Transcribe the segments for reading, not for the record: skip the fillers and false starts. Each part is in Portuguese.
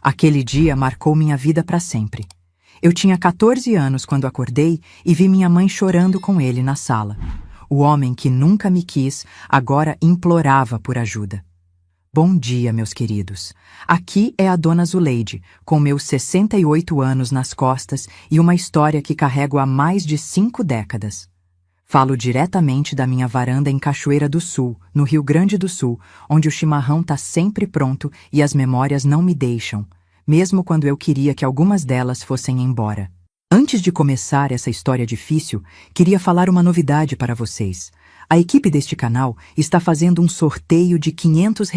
Aquele dia marcou minha vida para sempre. Eu tinha 14 anos quando acordei e vi minha mãe chorando com ele na sala. O homem que nunca me quis agora implorava por ajuda. Bom dia, meus queridos. Aqui é a Dona Zuleide, com meus 68 anos nas costas e uma história que carrego há mais de 5 décadas. Falo diretamente da minha varanda em Cachoeira do Sul, no Rio Grande do Sul, onde o chimarrão tá sempre pronto e as memórias não me deixam, mesmo quando eu queria que algumas delas fossem embora. Antes de começar essa história difícil, queria falar uma novidade para vocês. A equipe deste canal está fazendo um sorteio de R$ 500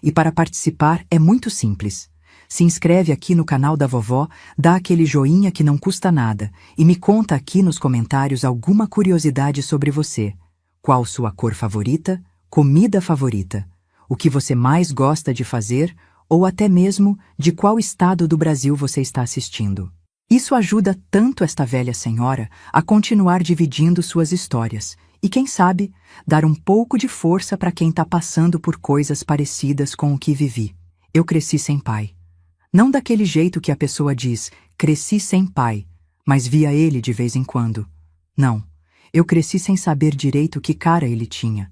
e para participar é muito simples. Se inscreve aqui no canal da vovó, dá aquele joinha que não custa nada e me conta aqui nos comentários alguma curiosidade sobre você. Qual sua cor favorita, comida favorita, o que você mais gosta de fazer ou até mesmo de qual estado do Brasil você está assistindo. Isso ajuda tanto esta velha senhora a continuar dividindo suas histórias e, quem sabe, dar um pouco de força para quem está passando por coisas parecidas com o que vivi. Eu cresci sem pai. Não daquele jeito que a pessoa diz, cresci sem pai, mas via ele de vez em quando. Não, eu cresci sem saber direito que cara ele tinha.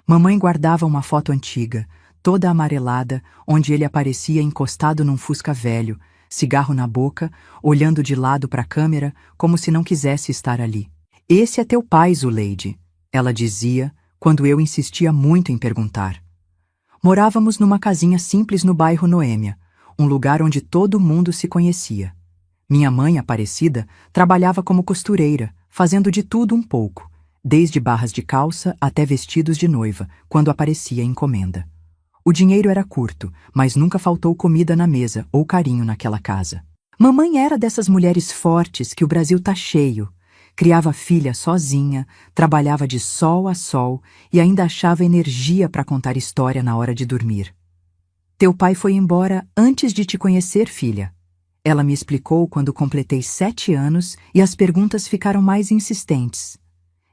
Mamãe guardava uma foto antiga, toda amarelada, onde ele aparecia encostado num Fusca velho, cigarro na boca, olhando de lado para a câmera, como se não quisesse estar ali. Esse é teu pai, Zuleide, ela dizia, quando eu insistia muito em perguntar. Morávamos numa casinha simples no bairro Noêmia, um lugar onde todo mundo se conhecia. Minha mãe, Aparecida, trabalhava como costureira, fazendo de tudo um pouco, desde barras de calça até vestidos de noiva, quando aparecia encomenda. O dinheiro era curto, mas nunca faltou comida na mesa ou carinho naquela casa. Mamãe era dessas mulheres fortes que o Brasil tá cheio. Criava filha sozinha, trabalhava de sol a sol e ainda achava energia para contar história na hora de dormir. Teu pai foi embora antes de te conhecer, filha. Ela me explicou quando completei 7 anos e as perguntas ficaram mais insistentes.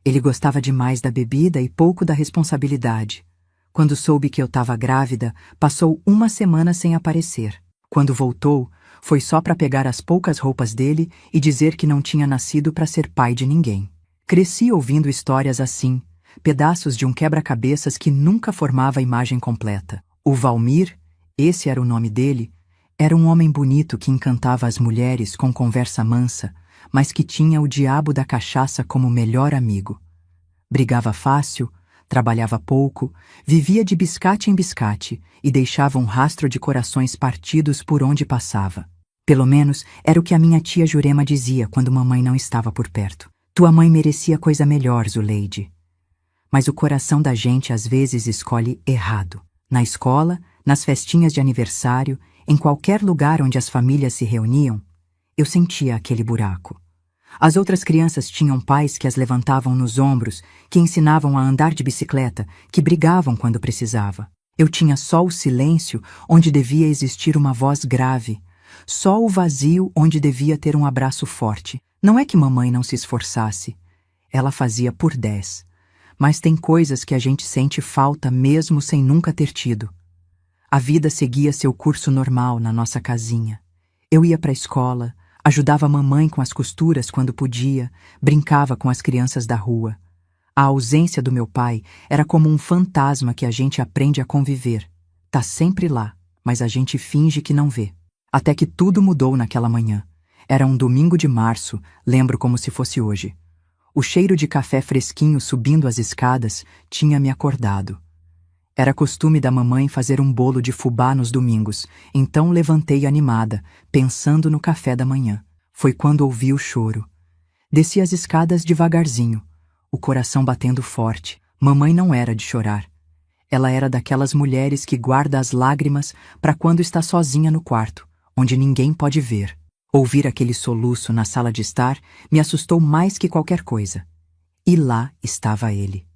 Ele gostava demais da bebida e pouco da responsabilidade. Quando soube que eu estava grávida, passou 1 semana sem aparecer. Quando voltou, foi só para pegar as poucas roupas dele e dizer que não tinha nascido para ser pai de ninguém. Cresci ouvindo histórias assim, pedaços de um quebra-cabeças que nunca formava a imagem completa. O Valmir, esse era o nome dele, era um homem bonito que encantava as mulheres com conversa mansa, mas que tinha o diabo da cachaça como melhor amigo. Brigava fácil, trabalhava pouco, vivia de biscate em biscate e deixava um rastro de corações partidos por onde passava. Pelo menos era o que a minha tia Jurema dizia quando mamãe não estava por perto. Tua mãe merecia coisa melhor, Zuleide. Mas o coração da gente às vezes escolhe errado. Na escola, nas festinhas de aniversário, em qualquer lugar onde as famílias se reuniam, eu sentia aquele buraco. As outras crianças tinham pais que as levantavam nos ombros, que ensinavam a andar de bicicleta, que brigavam quando precisava. Eu tinha só o silêncio onde devia existir uma voz grave, só o vazio onde devia ter um abraço forte. Não é que mamãe não se esforçasse. Ela fazia por 10. Mas tem coisas que a gente sente falta mesmo sem nunca ter tido. A vida seguia seu curso normal na nossa casinha. Eu ia para a escola, ajudava a mamãe com as costuras quando podia, brincava com as crianças da rua. A ausência do meu pai era como um fantasma que a gente aprende a conviver. Tá sempre lá, mas a gente finge que não vê. Até que tudo mudou naquela manhã. Era um domingo de março, lembro como se fosse hoje. O cheiro de café fresquinho subindo as escadas tinha me acordado. Era costume da mamãe fazer um bolo de fubá nos domingos, então levantei animada, pensando no café da manhã. Foi quando ouvi o choro. Desci as escadas devagarzinho, o coração batendo forte. Mamãe não era de chorar. Ela era daquelas mulheres que guarda as lágrimas para quando está sozinha no quarto, onde ninguém pode ver. Ouvir aquele soluço na sala de estar me assustou mais que qualquer coisa. E lá estava ele.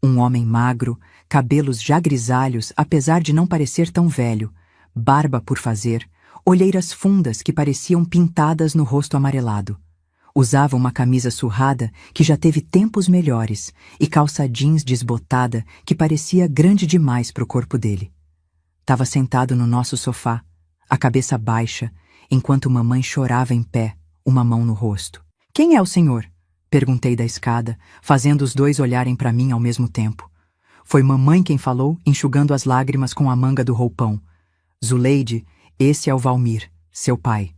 Um homem magro, cabelos já grisalhos apesar de não parecer tão velho, barba por fazer, olheiras fundas que pareciam pintadas no rosto amarelado. Usava uma camisa surrada que já teve tempos melhores e calça jeans desbotada que parecia grande demais para o corpo dele. Estava sentado no nosso sofá, a cabeça baixa, enquanto mamãe chorava em pé, uma mão no rosto. Quem é o senhor? Perguntei da escada, fazendo os dois olharem para mim ao mesmo tempo. Foi mamãe quem falou, enxugando as lágrimas com a manga do roupão. Zuleide, esse é o Valmir, seu pai.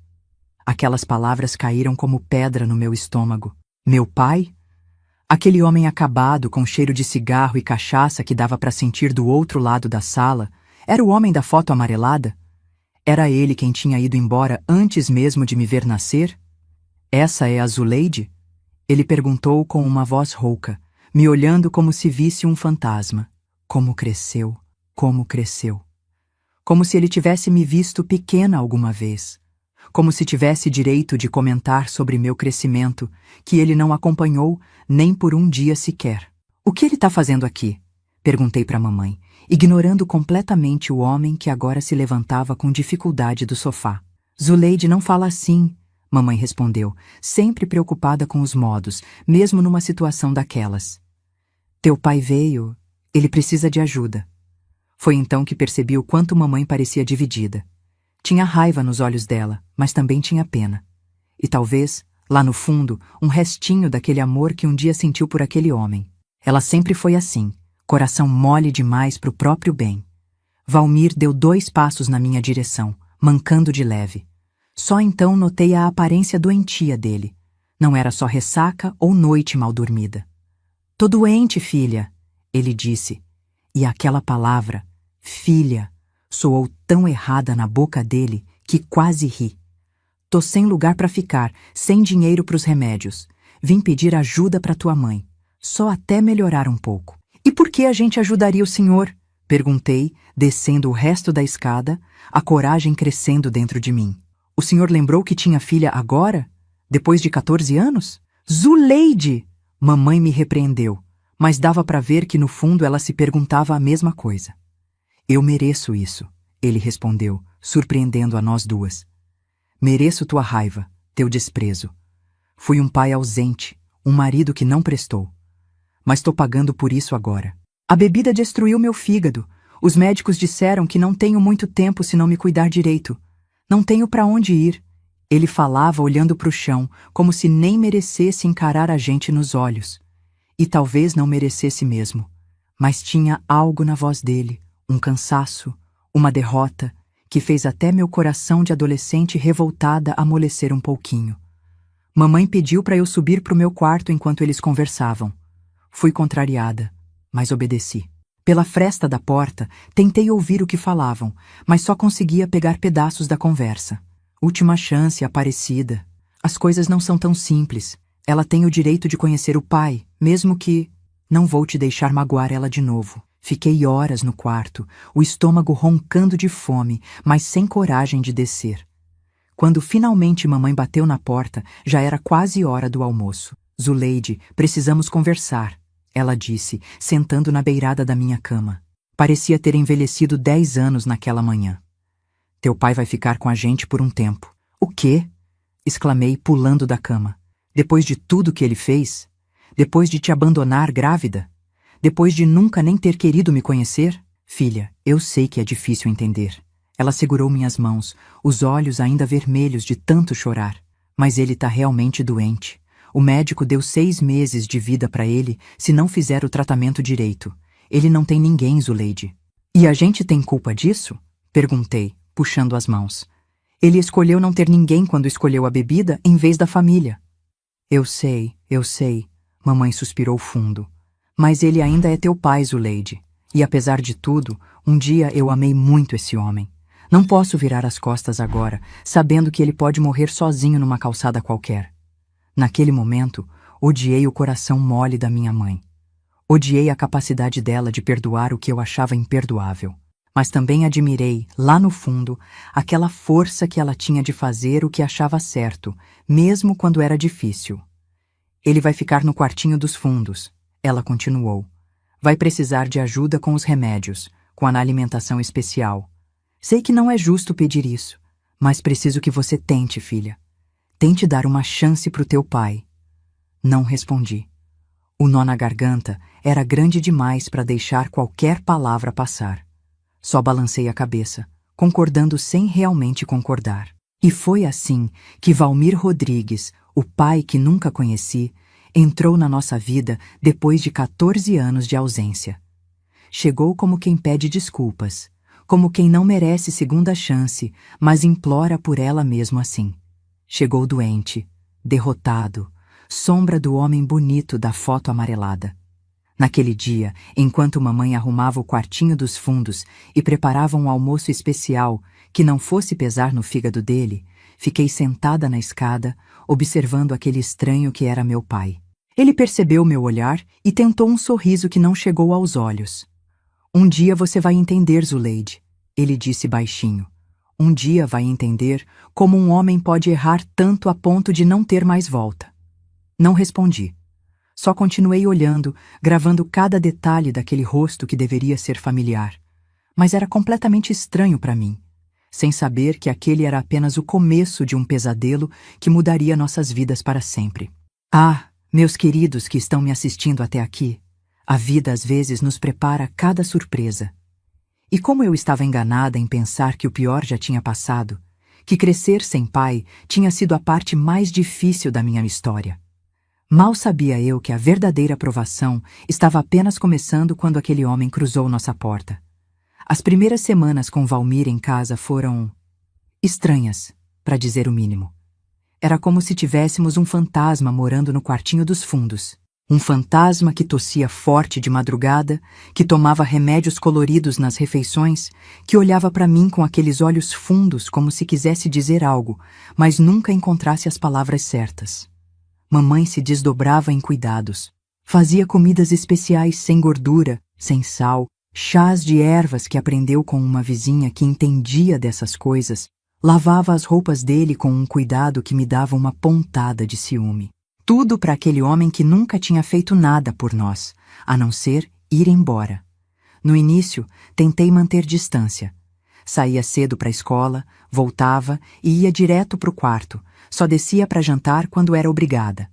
Aquelas palavras caíram como pedra no meu estômago. Meu pai? Aquele homem acabado, com cheiro de cigarro e cachaça que dava para sentir do outro lado da sala, era o homem da foto amarelada? Era ele quem tinha ido embora antes mesmo de me ver nascer? Essa é a Zuleide? Ele perguntou com uma voz rouca, me olhando como se visse um fantasma. Como cresceu, como cresceu. Como se ele tivesse me visto pequena alguma vez. Como se tivesse direito de comentar sobre meu crescimento, que ele não acompanhou nem por um dia sequer. O que ele está fazendo aqui? Perguntei para a mamãe, ignorando completamente o homem que agora se levantava com dificuldade do sofá. Zuleide não fala assim, mamãe respondeu, sempre preocupada com os modos, mesmo numa situação daquelas. Teu pai veio, ele precisa de ajuda. Foi então que percebi o quanto mamãe parecia dividida. Tinha raiva nos olhos dela, mas também tinha pena. E talvez, lá no fundo, um restinho daquele amor que um dia sentiu por aquele homem. Ela sempre foi assim, coração mole demais pro próprio bem. Valmir deu 2 passos na minha direção, mancando de leve. Só então notei a aparência doentia dele. Não era só ressaca ou noite mal dormida. Tô doente, filha, ele disse. E aquela palavra, filha, soou tão errada na boca dele que quase ri. Tô sem lugar para ficar, sem dinheiro pros remédios. Vim pedir ajuda para tua mãe, só até melhorar um pouco. E por que a gente ajudaria o senhor? Perguntei, descendo o resto da escada, a coragem crescendo dentro de mim. O senhor lembrou que tinha filha agora? Depois de 14 anos? Zuleide! Mamãe me repreendeu, mas dava para ver que no fundo ela se perguntava a mesma coisa. Eu mereço isso, ele respondeu, surpreendendo a nós duas. Mereço tua raiva, teu desprezo. Fui um pai ausente, um marido que não prestou. Mas tô pagando por isso agora. A bebida destruiu meu fígado. Os médicos disseram que não tenho muito tempo se não me cuidar direito. Não tenho para onde ir. Ele falava olhando para o chão, como se nem merecesse encarar a gente nos olhos. E talvez não merecesse mesmo. Mas tinha algo na voz dele, um cansaço, uma derrota, que fez até meu coração de adolescente revoltada amolecer um pouquinho. Mamãe pediu para eu subir para o meu quarto enquanto eles conversavam. Fui contrariada, mas obedeci. Pela fresta da porta, tentei ouvir o que falavam, mas só conseguia pegar pedaços da conversa. Última chance, Aparecida. As coisas não são tão simples. Ela tem o direito de conhecer o pai, mesmo que... Não vou te deixar magoar ela de novo. Fiquei horas no quarto, o estômago roncando de fome, mas sem coragem de descer. Quando finalmente mamãe bateu na porta, já era quase hora do almoço. Zuleide, precisamos conversar, ela disse, sentando na beirada da minha cama. Parecia ter envelhecido 10 anos naquela manhã. Teu pai vai ficar com a gente por um tempo. O quê? Exclamei, pulando da cama. Depois de tudo que ele fez? Depois de te abandonar grávida? Depois de nunca nem ter querido me conhecer? Filha, eu sei que é difícil entender. Ela segurou minhas mãos, os olhos ainda vermelhos de tanto chorar. Mas ele tá realmente doente. O médico deu 6 meses de vida para ele se não fizer o tratamento direito. Ele não tem ninguém, Zuleide. E a gente tem culpa disso? Perguntei, puxando as mãos. Ele escolheu não ter ninguém quando escolheu a bebida em vez da família. Eu sei, mamãe suspirou fundo. Mas ele ainda é teu pai, Zuleide. E apesar de tudo, um dia eu amei muito esse homem. Não posso virar as costas agora, sabendo que ele pode morrer sozinho numa calçada qualquer. Naquele momento, odiei o coração mole da minha mãe. Odiei a capacidade dela de perdoar o que eu achava imperdoável. Mas também admirei, lá no fundo, aquela força que ela tinha de fazer o que achava certo, mesmo quando era difícil. Ele vai ficar no quartinho dos fundos, ela continuou. Vai precisar de ajuda com os remédios, com a alimentação especial. Sei que não é justo pedir isso, mas preciso que você tente, filha. Tente dar uma chance pro teu pai. Não respondi. O nó na garganta era grande demais para deixar qualquer palavra passar. Só balancei a cabeça, concordando sem realmente concordar. E foi assim que Valmir Rodrigues, o pai que nunca conheci, entrou na nossa vida depois de 14 anos de ausência. Chegou como quem pede desculpas, como quem não merece segunda chance, mas implora por ela mesmo assim. Chegou doente, derrotado, sombra do homem bonito da foto amarelada. Naquele dia, enquanto mamãe arrumava o quartinho dos fundos e preparava um almoço especial que não fosse pesar no fígado dele, fiquei sentada na escada, observando aquele estranho que era meu pai. Ele percebeu meu olhar e tentou um sorriso que não chegou aos olhos. Um dia você vai entender, Zuleide, ele disse baixinho. Um dia vai entender como um homem pode errar tanto a ponto de não ter mais volta. Não respondi. Só continuei olhando, gravando cada detalhe daquele rosto que deveria ser familiar. Mas era completamente estranho para mim, sem saber que aquele era apenas o começo de um pesadelo que mudaria nossas vidas para sempre. Ah, meus queridos que estão me assistindo até aqui, a vida às vezes nos prepara cada surpresa. E como eu estava enganada em pensar que o pior já tinha passado, que crescer sem pai tinha sido a parte mais difícil da minha história. Mal sabia eu que a verdadeira provação estava apenas começando quando aquele homem cruzou nossa porta. As primeiras semanas com Valmir em casa foram estranhas, para dizer o mínimo. Era como se tivéssemos um fantasma morando no quartinho dos fundos. Um fantasma que tossia forte de madrugada, que tomava remédios coloridos nas refeições, que olhava para mim com aqueles olhos fundos como se quisesse dizer algo, mas nunca encontrasse as palavras certas. Mamãe se desdobrava em cuidados. Fazia comidas especiais sem gordura, sem sal, chás de ervas que aprendeu com uma vizinha que entendia dessas coisas. Lavava as roupas dele com um cuidado que me dava uma pontada de ciúme. Tudo para aquele homem que nunca tinha feito nada por nós, a não ser ir embora. No início, tentei manter distância. Saía cedo para a escola, voltava e ia direto para o quarto. Só descia para jantar quando era obrigada.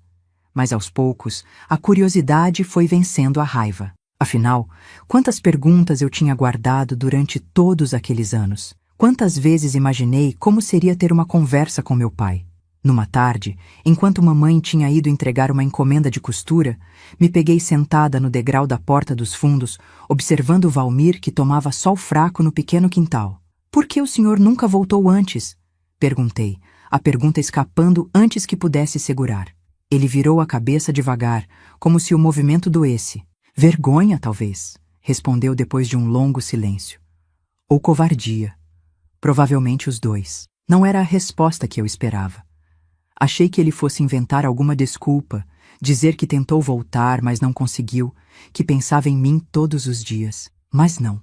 Mas aos poucos, a curiosidade foi vencendo a raiva. Afinal, quantas perguntas eu tinha guardado durante todos aqueles anos? Quantas vezes imaginei como seria ter uma conversa com meu pai? Numa tarde, enquanto mamãe tinha ido entregar uma encomenda de costura, me peguei sentada no degrau da porta dos fundos, observando Valmir que tomava sol fraco no pequeno quintal. "Por que o senhor nunca voltou antes?" perguntei, a pergunta escapando antes que pudesse segurar. Ele virou a cabeça devagar, como se o movimento doesse. "Vergonha, talvez", respondeu depois de um longo silêncio. "Ou covardia. Provavelmente os dois." Não era a resposta que eu esperava. Achei que ele fosse inventar alguma desculpa, dizer que tentou voltar, mas não conseguiu, que pensava em mim todos os dias. Mas não.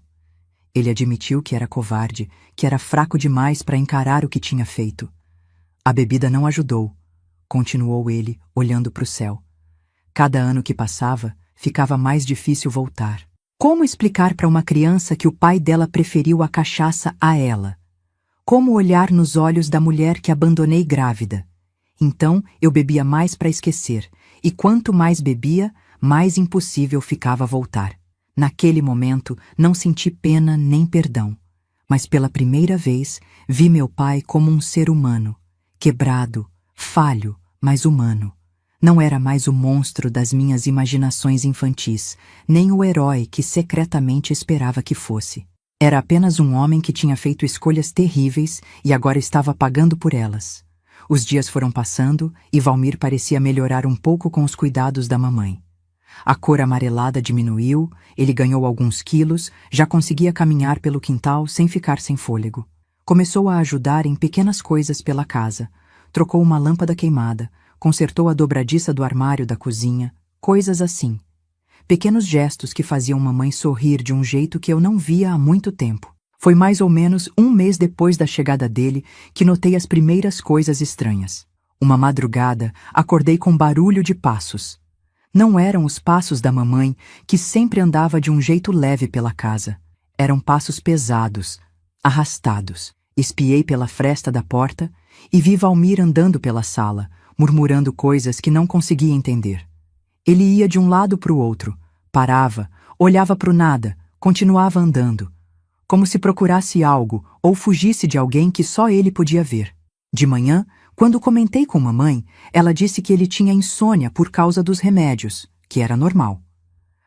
Ele admitiu que era covarde, que era fraco demais para encarar o que tinha feito. "A bebida não ajudou", continuou ele, olhando para o céu. "Cada ano que passava, ficava mais difícil voltar. Como explicar para uma criança que o pai dela preferiu a cachaça a ela? Como olhar nos olhos da mulher que abandonei grávida? Então eu bebia mais para esquecer, e quanto mais bebia, mais impossível ficava voltar. Naquele momento, não senti pena nem perdão, mas pela primeira vez vi meu pai como um ser humano, quebrado, falho, mas humano. Não era mais o monstro das minhas imaginações infantis, nem o herói que secretamente esperava que fosse. Era apenas um homem que tinha feito escolhas terríveis e agora estava pagando por elas. Os dias foram passando e Valmir parecia melhorar um pouco com os cuidados da mamãe. A cor amarelada diminuiu, ele ganhou alguns quilos, já conseguia caminhar pelo quintal sem ficar sem fôlego. Começou a ajudar em pequenas coisas pela casa. Trocou uma lâmpada queimada, consertou a dobradiça do armário da cozinha, coisas assim. Pequenos gestos que faziam mamãe sorrir de um jeito que eu não via há muito tempo. Foi mais ou menos um mês depois da chegada dele que notei as primeiras coisas estranhas. Uma madrugada, acordei com barulho de passos. Não eram os passos da mamãe, que sempre andava de um jeito leve pela casa. Eram passos pesados, arrastados. Espiei pela fresta da porta e vi Valmir andando pela sala, murmurando coisas que não conseguia entender. Ele ia de um lado para o outro, parava, olhava para o nada, continuava andando. como se procurasse algo ou fugisse de alguém que só ele podia ver. De manhã, quando comentei com mamãe, ela disse que ele tinha insônia por causa dos remédios, que era normal.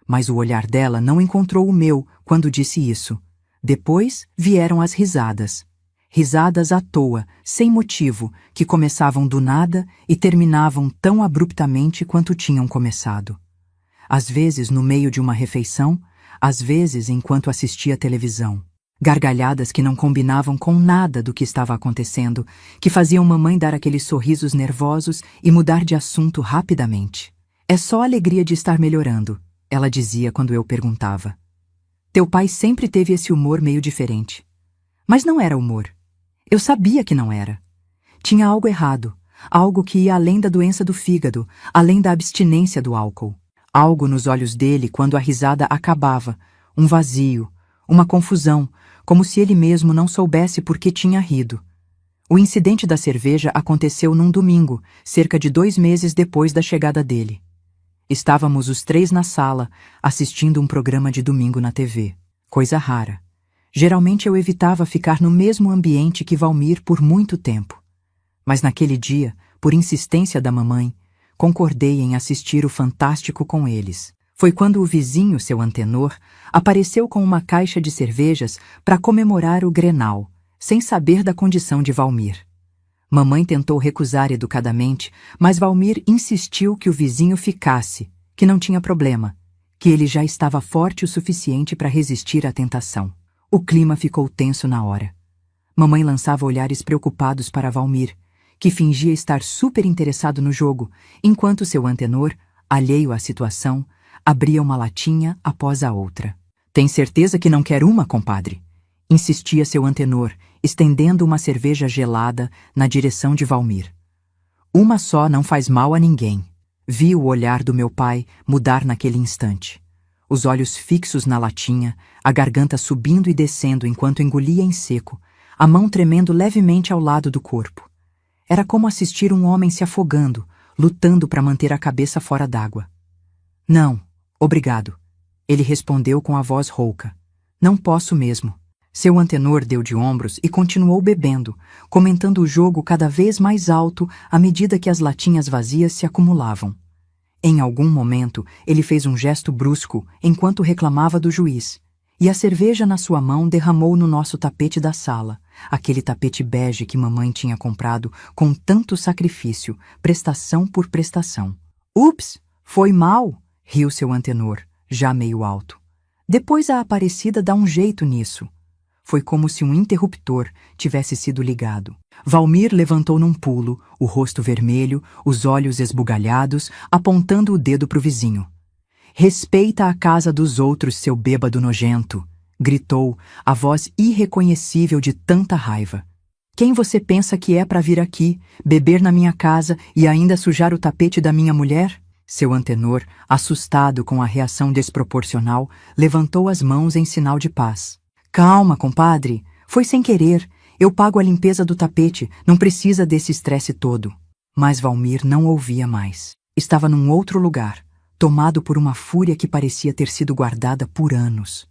Mas o olhar dela não encontrou o meu quando disse isso. Depois vieram as risadas. Risadas à toa, sem motivo, que começavam do nada e terminavam tão abruptamente quanto tinham começado. Às vezes no meio de uma refeição, às vezes enquanto assistia televisão. Gargalhadas que não combinavam com nada do que estava acontecendo, que faziam mamãe dar aqueles sorrisos nervosos e mudar de assunto rapidamente. É só a alegria de estar melhorando, ela dizia quando eu perguntava. Teu pai sempre teve esse humor meio diferente. Mas não era humor. Eu sabia que não era. Tinha algo errado, algo que ia além da doença do fígado, além da abstinência do álcool. Algo nos olhos dele quando a risada acabava, um vazio, uma confusão, como se ele mesmo não soubesse por que tinha rido. O incidente da cerveja aconteceu num domingo, cerca de 2 meses depois da chegada dele. Estávamos os 3 na sala, assistindo um programa de domingo na TV. Coisa rara. Geralmente eu evitava ficar no mesmo ambiente que Valmir por muito tempo. Mas naquele dia, por insistência da mamãe, concordei em assistir o Fantástico com eles. Foi quando o vizinho, seu Antenor, apareceu com uma caixa de cervejas para comemorar o Grenal, sem saber da condição de Valmir. Mamãe tentou recusar educadamente, mas Valmir insistiu que o vizinho ficasse, que não tinha problema, que ele já estava forte o suficiente para resistir à tentação. O clima ficou tenso na hora. Mamãe lançava olhares preocupados para Valmir, que fingia estar super interessado no jogo, enquanto seu Antenor, alheio à situação, abria uma latinha após a outra. Tem certeza que não quer uma, compadre? Insistia seu Antenor, estendendo uma cerveja gelada na direção de Valmir. Uma só não faz mal a ninguém. Vi o olhar do meu pai mudar naquele instante. Os olhos fixos na latinha, a garganta subindo e descendo enquanto engolia em seco, a mão tremendo levemente ao lado do corpo. Era como assistir um homem se afogando, lutando para manter a cabeça fora d'água. Não, obrigado. Ele respondeu com a voz rouca. Não posso mesmo. Seu Antenor deu de ombros e continuou bebendo, comentando o jogo cada vez mais alto à medida que as latinhas vazias se acumulavam. Em algum momento, ele fez um gesto brusco enquanto reclamava do juiz, e a cerveja na sua mão derramou no nosso tapete da sala, aquele tapete bege que mamãe tinha comprado com tanto sacrifício, prestação por prestação. Ups, foi mal, riu seu Antenor, já meio alto. Depois a Aparecida dá um jeito nisso. Foi como se um interruptor tivesse sido ligado. Valmir levantou num pulo, o rosto vermelho, os olhos esbugalhados, apontando o dedo para o vizinho. Respeita a casa dos outros, seu bêbado nojento, gritou, a voz irreconhecível de tanta raiva. Quem você pensa que é para vir aqui, beber na minha casa e ainda sujar o tapete da minha mulher? Seu Antenor, assustado com a reação desproporcional, levantou as mãos em sinal de paz. Calma, compadre. Foi sem querer. Eu pago a limpeza do tapete. Não precisa desse estresse todo. Mas Valmir não ouvia mais. Estava num outro lugar, tomado por uma fúria que parecia ter sido guardada por anos.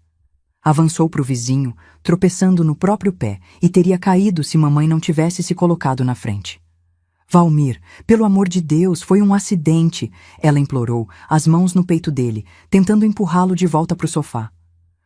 Avançou para o vizinho, tropeçando no próprio pé, e teria caído se mamãe não tivesse se colocado na frente. Valmir, pelo amor de Deus, foi um acidente, ela implorou, as mãos no peito dele, tentando empurrá-lo de volta para o sofá.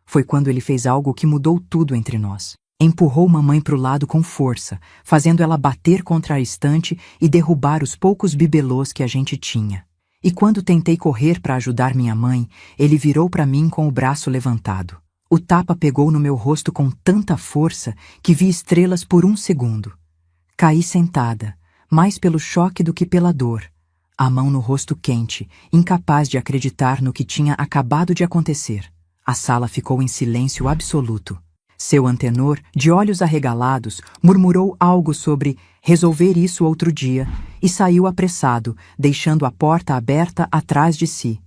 Foi quando ele fez algo que mudou tudo entre nós. Empurrou mamãe para o lado com força, fazendo ela bater contra a estante e derrubar os poucos bibelôs que a gente tinha. E quando tentei correr para ajudar minha mãe, ele virou para mim com o braço levantado. O tapa pegou no meu rosto com tanta força que vi estrelas por 1 segundo. Caí sentada, mais pelo choque do que pela dor, a mão no rosto quente, incapaz de acreditar no que tinha acabado de acontecer. A sala ficou em silêncio absoluto. Seu Antenor, de olhos arregalados, murmurou algo sobre resolver isso outro dia e saiu apressado, deixando a porta aberta atrás de si.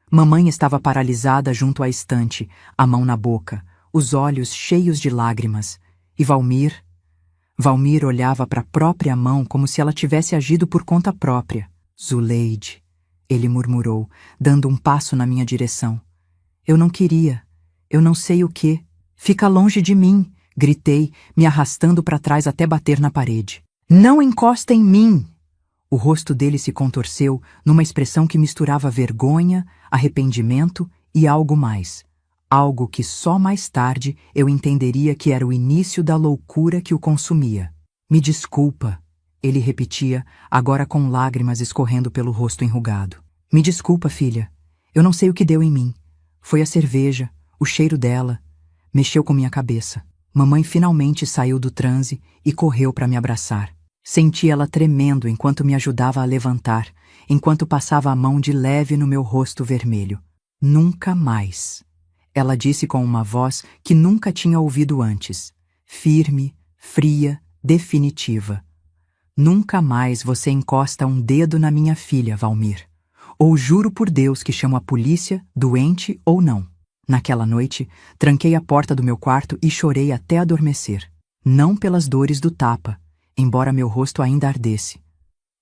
Mamãe estava paralisada junto à estante, a mão na boca, os olhos cheios de lágrimas. E Valmir olhava para a própria mão como se ela tivesse agido por conta própria. Zuleide, ele murmurou, dando um passo na minha direção. Eu não queria, eu não sei o que. Fica longe de mim, gritei, me arrastando para trás até bater na parede. Não encosta em mim! O rosto dele se contorceu numa expressão que misturava vergonha, arrependimento e algo mais. Algo que só mais tarde eu entenderia que era o início da loucura que o consumia. Me desculpa, ele repetia, agora com lágrimas escorrendo pelo rosto enrugado. Me desculpa, filha. Eu não sei o que deu em mim. Foi a cerveja, o cheiro dela. Mexeu com minha cabeça. Mamãe finalmente saiu do transe e correu para me abraçar. Senti ela tremendo enquanto me ajudava a levantar, enquanto passava a mão de leve no meu rosto vermelho. Nunca mais. Ela disse com uma voz que nunca tinha ouvido antes. Firme, fria, definitiva. Nunca mais você encosta um dedo na minha filha, Valmir. Ou juro por Deus que chamo a polícia, doente ou não. Naquela noite, tranquei a porta do meu quarto e chorei até adormecer. Não pelas dores do tapa, embora meu rosto ainda ardesse.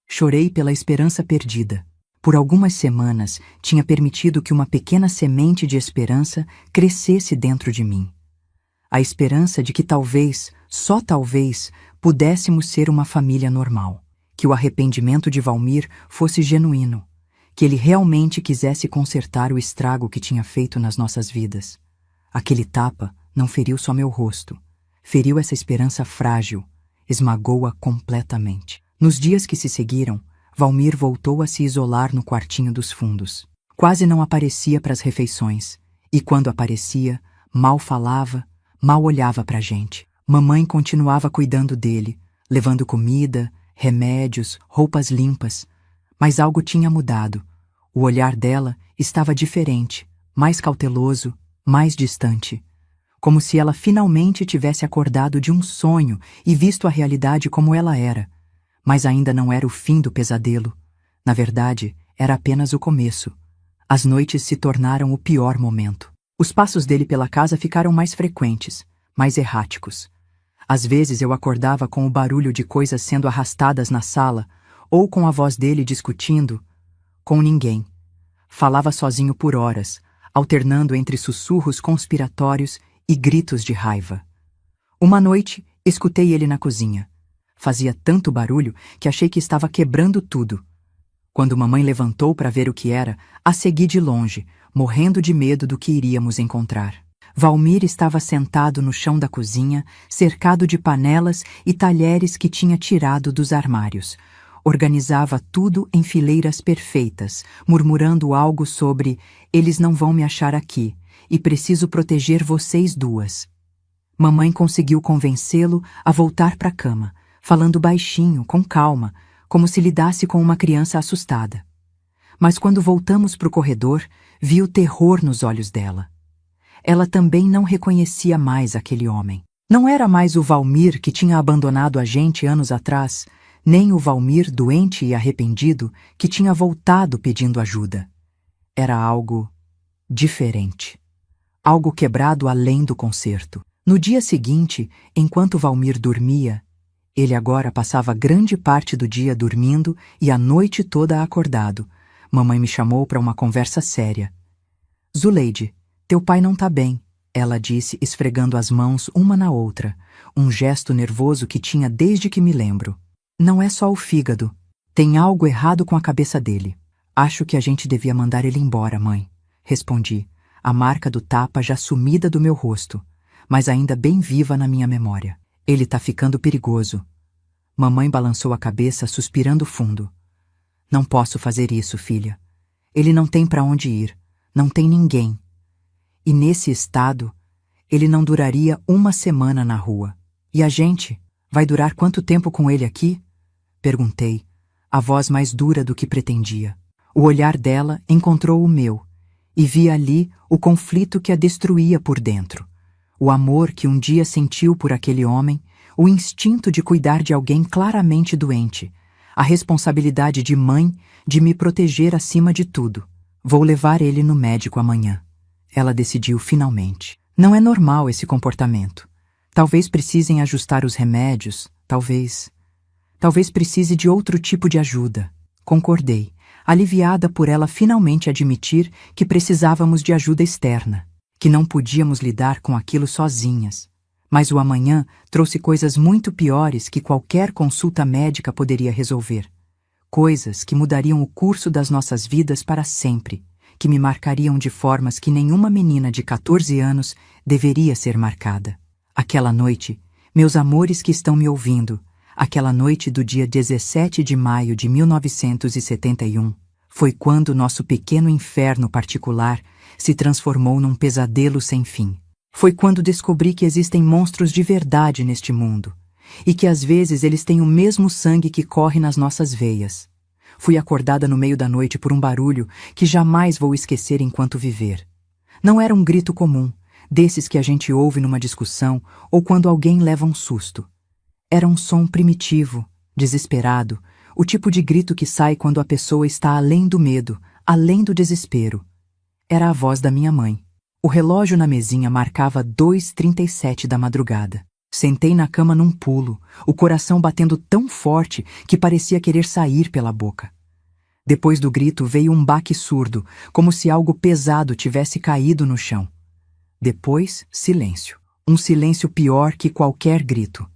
Chorei pela esperança perdida. Por algumas semanas, tinha permitido que uma pequena semente de esperança crescesse dentro de mim. A esperança de que talvez, só talvez, pudéssemos ser uma família normal. Que o arrependimento de Valmir fosse genuíno. Que ele realmente quisesse consertar o estrago que tinha feito nas nossas vidas. Aquele tapa não feriu só meu rosto. Feriu essa esperança frágil. Esmagou-a completamente. Nos dias que se seguiram, Valmir voltou a se isolar no quartinho dos fundos. Quase não aparecia para as refeições. E quando aparecia, mal falava, mal olhava para a gente. Mamãe continuava cuidando dele, levando comida, remédios, roupas limpas. Mas algo tinha mudado. O olhar dela estava diferente, mais cauteloso, mais distante. Como se ela finalmente tivesse acordado de um sonho e visto a realidade como ela era. Mas ainda não era o fim do pesadelo. Na verdade, era apenas o começo. As noites se tornaram o pior momento. Os passos dele pela casa ficaram mais frequentes, mais erráticos. Às vezes eu acordava com o barulho de coisas sendo arrastadas na sala, ou com a voz dele discutindo com ninguém. Falava sozinho por horas, alternando entre sussurros conspiratórios e gritos de raiva. Uma noite, escutei ele na cozinha. Fazia tanto barulho que achei que estava quebrando tudo. Quando mamãe levantou para ver o que era, a segui de longe, morrendo de medo do que iríamos encontrar. Valmir estava sentado no chão da cozinha, cercado de panelas e talheres que tinha tirado dos armários. Organizava tudo em fileiras perfeitas, murmurando algo sobre "eles não vão me achar aqui, e preciso proteger vocês duas". Mamãe conseguiu convencê-lo a voltar para a cama, falando baixinho, com calma, como se lidasse com uma criança assustada. Mas quando voltamos para o corredor, vi o terror nos olhos dela. Ela também não reconhecia mais aquele homem. Não era mais o Valmir que tinha abandonado a gente anos atrás, nem o Valmir doente e arrependido que tinha voltado pedindo ajuda. Era algo diferente. Algo quebrado além do conserto. No dia seguinte, enquanto Valmir dormia, ele agora passava grande parte do dia dormindo e a noite toda acordado. Mamãe me chamou para uma conversa séria. "Zuleide, teu pai não tá bem", ela disse, esfregando as mãos uma na outra, um gesto nervoso que tinha desde que me lembro. "Não é só o fígado. Tem algo errado com a cabeça dele. Acho que a gente devia mandar ele embora, mãe", respondi, a marca do tapa já sumida do meu rosto, mas ainda bem viva na minha memória. "Ele tá ficando perigoso." Mamãe balançou a cabeça, suspirando fundo. "Não posso fazer isso, filha. Ele não tem para onde ir. Não tem ninguém. E nesse estado, ele não duraria uma semana na rua. E a gente? Vai durar quanto tempo com ele aqui?" Perguntei, a voz mais dura do que pretendia. O olhar dela encontrou o meu, e vi ali o conflito que a destruía por dentro. O amor que um dia sentiu por aquele homem, o instinto de cuidar de alguém claramente doente, a responsabilidade de mãe de me proteger acima de tudo. "Vou levar ele no médico amanhã", ela decidiu finalmente. "Não é normal esse comportamento. Talvez precisem ajustar os remédios, talvez precise de outro tipo de ajuda." Concordei, aliviada por ela finalmente admitir que precisávamos de ajuda externa, que não podíamos lidar com aquilo sozinhas. Mas o amanhã trouxe coisas muito piores que qualquer consulta médica poderia resolver. Coisas que mudariam o curso das nossas vidas para sempre, que me marcariam de formas que nenhuma menina de 14 anos deveria ser marcada. Aquela noite, meus amores que estão me ouvindo, aquela noite do dia 17 de maio de 1971, foi quando nosso pequeno inferno particular se transformou num pesadelo sem fim. Foi quando descobri que existem monstros de verdade neste mundo, e que às vezes eles têm o mesmo sangue que corre nas nossas veias. Fui acordada no meio da noite por um barulho que jamais vou esquecer enquanto viver. Não era um grito comum, desses que a gente ouve numa discussão ou quando alguém leva um susto. Era um som primitivo, desesperado, o tipo de grito que sai quando a pessoa está além do medo, além do desespero. Era a voz da minha mãe. O relógio na mesinha marcava 2h37 da madrugada. Sentei na cama num pulo, o coração batendo tão forte que parecia querer sair pela boca. Depois do grito veio um baque surdo, como se algo pesado tivesse caído no chão. Depois, silêncio. Um silêncio pior que qualquer grito.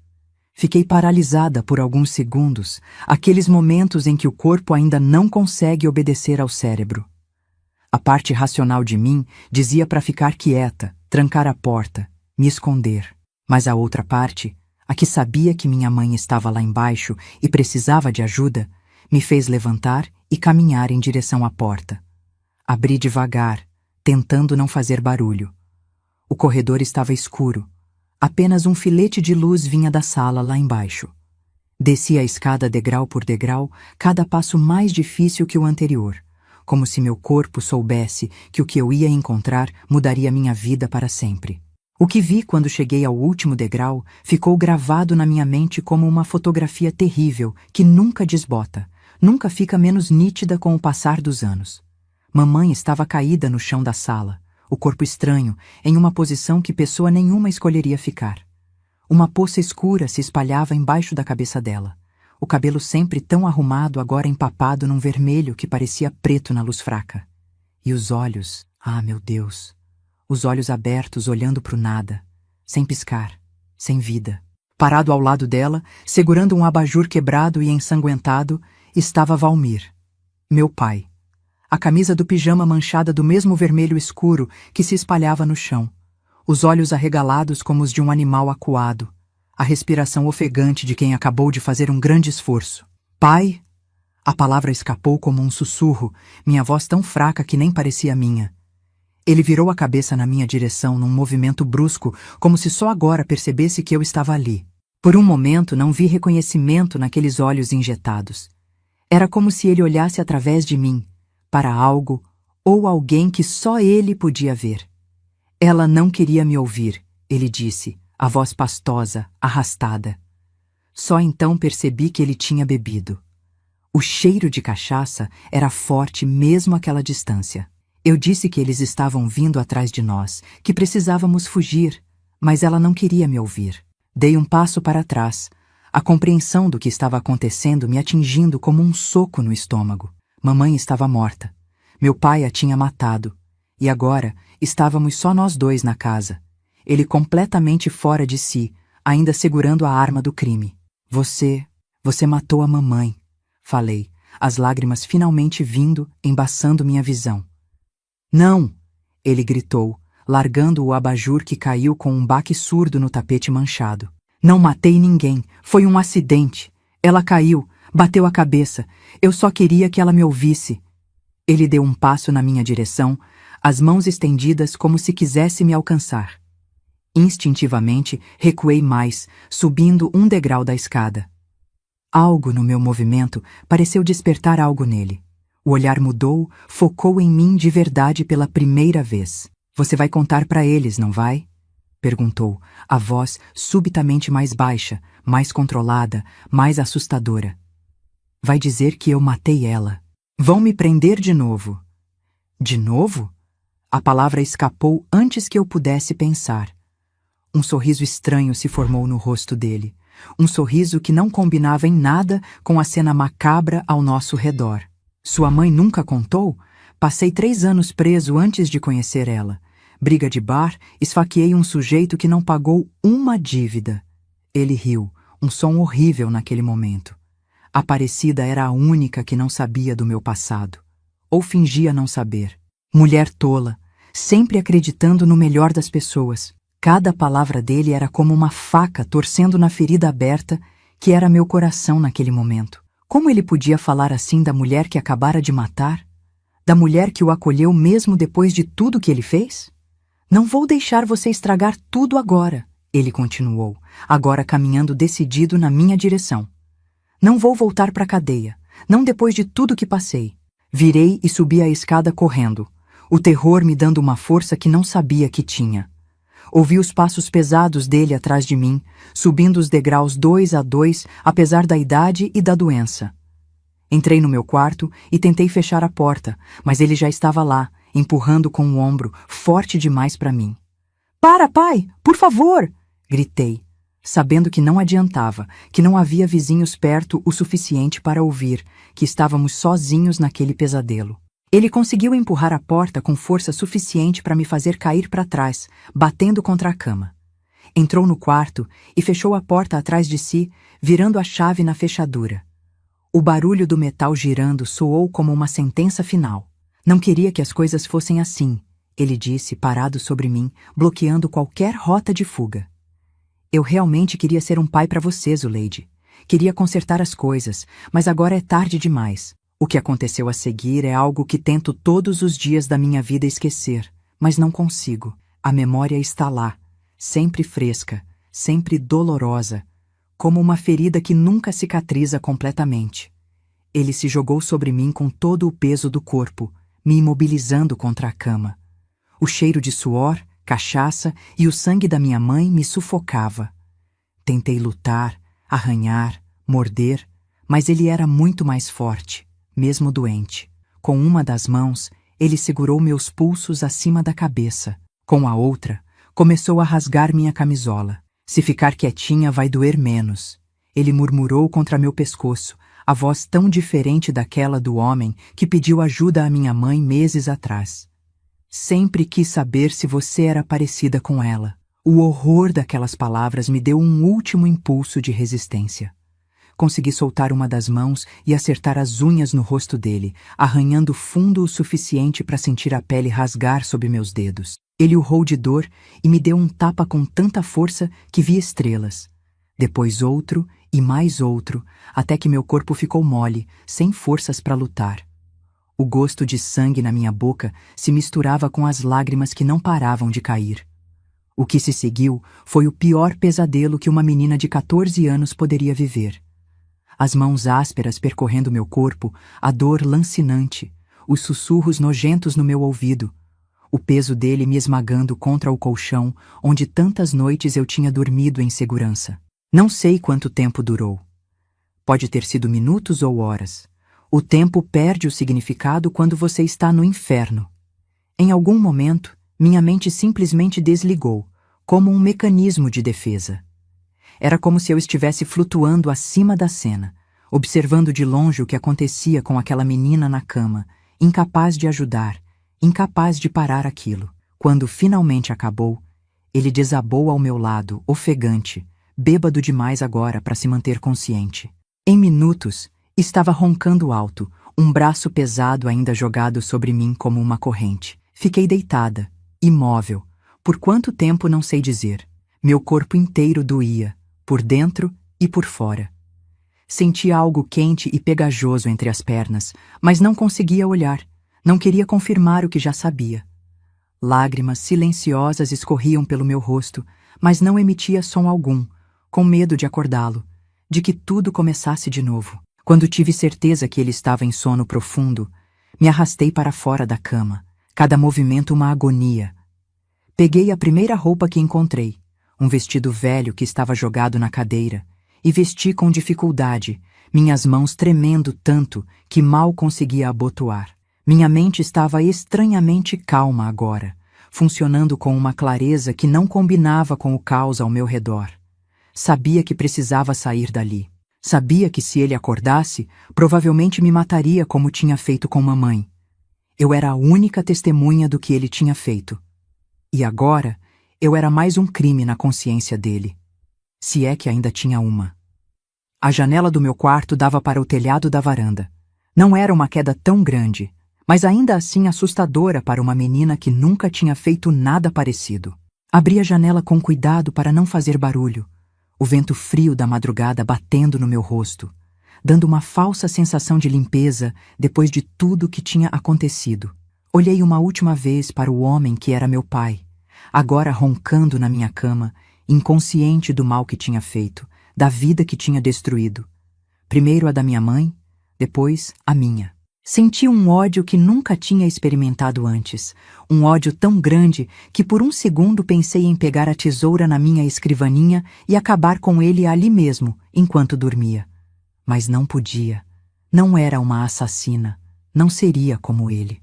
Fiquei paralisada por alguns segundos, aqueles momentos em que o corpo ainda não consegue obedecer ao cérebro. A parte racional de mim dizia para ficar quieta, trancar a porta, me esconder. Mas a outra parte, a que sabia que minha mãe estava lá embaixo e precisava de ajuda, me fez levantar e caminhar em direção à porta. Abri devagar, tentando não fazer barulho. O corredor estava escuro. Apenas um filete de luz vinha da sala lá embaixo. Desci a escada degrau por degrau, cada passo mais difícil que o anterior, como se meu corpo soubesse que o que eu ia encontrar mudaria minha vida para sempre. O que vi quando cheguei ao último degrau ficou gravado na minha mente como uma fotografia terrível que nunca desbota, nunca fica menos nítida com o passar dos anos. Mamãe estava caída no chão da sala, o corpo estranho, em uma posição que pessoa nenhuma escolheria ficar. Uma poça escura se espalhava embaixo da cabeça dela. O cabelo sempre tão arrumado, agora empapado num vermelho que parecia preto na luz fraca. E os olhos, meu Deus, os olhos abertos olhando para o nada, sem piscar, sem vida. Parado ao lado dela, segurando um abajur quebrado e ensanguentado, estava Valmir, meu pai. A camisa do pijama manchada do mesmo vermelho escuro que se espalhava no chão. Os olhos arregalados como os de um animal acuado. A respiração ofegante de quem acabou de fazer um grande esforço. Pai? A palavra escapou como um sussurro, minha voz tão fraca que nem parecia minha. Ele virou a cabeça na minha direção num movimento brusco, como se só agora percebesse que eu estava ali. Por um momento não vi reconhecimento naqueles olhos injetados. Era como se ele olhasse através de mim, para algo ou alguém que só ele podia ver. Ela não queria me ouvir, ele disse, a voz pastosa, arrastada. Só então percebi que ele tinha bebido. O cheiro de cachaça era forte mesmo àquela distância. Eu disse que eles estavam vindo atrás de nós, que precisávamos fugir, mas ela não queria me ouvir. Dei um passo para trás, a compreensão do que estava acontecendo me atingindo como um soco no estômago. Mamãe estava morta. Meu pai a tinha matado. E agora estávamos só nós dois na casa. Ele completamente fora de si, ainda segurando a arma do crime. Você matou a mamãe, falei, as lágrimas finalmente vindo, embaçando minha visão. Não! Ele gritou, largando o abajur que caiu com um baque surdo no tapete manchado. Não matei ninguém, foi um acidente. Ela caiu, bateu a cabeça. Eu só queria que ela me ouvisse. Ele deu um passo na minha direção, as mãos estendidas como se quisesse me alcançar. Instintivamente, recuei mais, subindo um degrau da escada. Algo no meu movimento pareceu despertar algo nele. O olhar mudou, focou em mim de verdade pela primeira vez. Você vai contar para eles, não vai? Perguntou, a voz subitamente mais baixa, mais controlada, mais assustadora. Vai dizer que eu matei ela. Vão me prender de novo. De novo? A palavra escapou antes que eu pudesse pensar. Um sorriso estranho se formou no rosto dele. Um sorriso que não combinava em nada com a cena macabra ao nosso redor. Sua mãe nunca contou? Passei 3 anos preso antes de conhecer ela. Briga de bar, esfaqueei um sujeito que não pagou uma dívida. Ele riu, um som horrível naquele momento. Aparecida era a única que não sabia do meu passado. Ou fingia não saber. Mulher tola, sempre acreditando no melhor das pessoas. Cada palavra dele era como uma faca torcendo na ferida aberta que era meu coração naquele momento. Como ele podia falar assim da mulher que acabara de matar? Da mulher que o acolheu mesmo depois de tudo que ele fez? Não vou deixar você estragar tudo agora, ele continuou, agora caminhando decidido na minha direção. Não vou voltar para a cadeia, não depois de tudo que passei. Virei e subi a escada correndo, o terror me dando uma força que não sabia que tinha. Ouvi os passos pesados dele atrás de mim, subindo os degraus 2 a 2, apesar da idade e da doença. Entrei no meu quarto e tentei fechar a porta, mas ele já estava lá, empurrando com o ombro, forte demais para mim. Para, pai! Por favor! Gritei, sabendo que não adiantava, que não havia vizinhos perto o suficiente para ouvir, que estávamos sozinhos naquele pesadelo. Ele conseguiu empurrar a porta com força suficiente para me fazer cair para trás, batendo contra a cama. Entrou no quarto e fechou a porta atrás de si, virando a chave na fechadura. O barulho do metal girando soou como uma sentença final. Não queria que as coisas fossem assim, ele disse, parado sobre mim, bloqueando qualquer rota de fuga. Eu realmente queria ser um pai para você, Zuleide. Queria consertar as coisas, mas agora é tarde demais. O que aconteceu a seguir é algo que tento todos os dias da minha vida esquecer, mas não consigo. A memória está lá, sempre fresca, sempre dolorosa, como uma ferida que nunca cicatriza completamente. Ele se jogou sobre mim com todo o peso do corpo, me imobilizando contra a cama. O cheiro de suor, cachaça e o sangue da minha mãe me sufocava. Tentei lutar, arranhar, morder, mas ele era muito mais forte. Mesmo doente. Com uma das mãos, ele segurou meus pulsos acima da cabeça. Com a outra, começou a rasgar minha camisola. Se ficar quietinha vai doer menos. Ele murmurou contra meu pescoço, a voz tão diferente daquela do homem que pediu ajuda à minha mãe meses atrás. Sempre quis saber se você era parecida com ela. O horror daquelas palavras me deu um último impulso de resistência. Consegui soltar uma das mãos e acertar as unhas no rosto dele, arranhando fundo o suficiente para sentir a pele rasgar sob meus dedos. Ele urrou de dor e me deu um tapa com tanta força que vi estrelas. Depois outro e mais outro, até que meu corpo ficou mole, sem forças para lutar. O gosto de sangue na minha boca se misturava com as lágrimas que não paravam de cair. O que se seguiu foi o pior pesadelo que uma menina de 14 anos poderia viver. As mãos ásperas percorrendo meu corpo, a dor lancinante, os sussurros nojentos no meu ouvido, o peso dele me esmagando contra o colchão onde tantas noites eu tinha dormido em segurança. Não sei quanto tempo durou. Pode ter sido minutos ou horas. O tempo perde o significado quando você está no inferno. Em algum momento, minha mente simplesmente desligou, como um mecanismo de defesa. Era como se eu estivesse flutuando acima da cena, observando de longe o que acontecia com aquela menina na cama, incapaz de ajudar, incapaz de parar aquilo. Quando finalmente acabou, ele desabou ao meu lado, ofegante, bêbado demais agora para se manter consciente. Em minutos, estava roncando alto, um braço pesado ainda jogado sobre mim como uma corrente. Fiquei deitada, imóvel. Por quanto tempo não sei dizer. Meu corpo inteiro doía, por dentro e por fora. Sentia algo quente e pegajoso entre as pernas, mas não conseguia olhar, não queria confirmar o que já sabia. Lágrimas silenciosas escorriam pelo meu rosto, mas não emitia som algum, com medo de acordá-lo, de que tudo começasse de novo. Quando tive certeza que ele estava em sono profundo, me arrastei para fora da cama, cada movimento uma agonia. Peguei a primeira roupa que encontrei, um vestido velho que estava jogado na cadeira, e vesti com dificuldade, minhas mãos tremendo tanto que mal conseguia abotoar. Minha mente estava estranhamente calma agora, funcionando com uma clareza que não combinava com o caos ao meu redor. Sabia que precisava sair dali. Sabia que se ele acordasse, provavelmente me mataria como tinha feito com mamãe. Eu era a única testemunha do que ele tinha feito. E agora, eu era mais um crime na consciência dele. Se é que ainda tinha uma. A janela do meu quarto dava para o telhado da varanda. Não era uma queda tão grande, mas ainda assim assustadora para uma menina que nunca tinha feito nada parecido. Abri a janela com cuidado para não fazer barulho, o vento frio da madrugada batendo no meu rosto, dando uma falsa sensação de limpeza depois de tudo que tinha acontecido. Olhei uma última vez para o homem que era meu pai, agora roncando na minha cama, inconsciente do mal que tinha feito, da vida que tinha destruído. Primeiro a da minha mãe, depois a minha. Senti um ódio que nunca tinha experimentado antes, um ódio tão grande que por um segundo pensei em pegar a tesoura na minha escrivaninha e acabar com ele ali mesmo, enquanto dormia. Mas não podia. Não era uma assassina. Não seria como ele.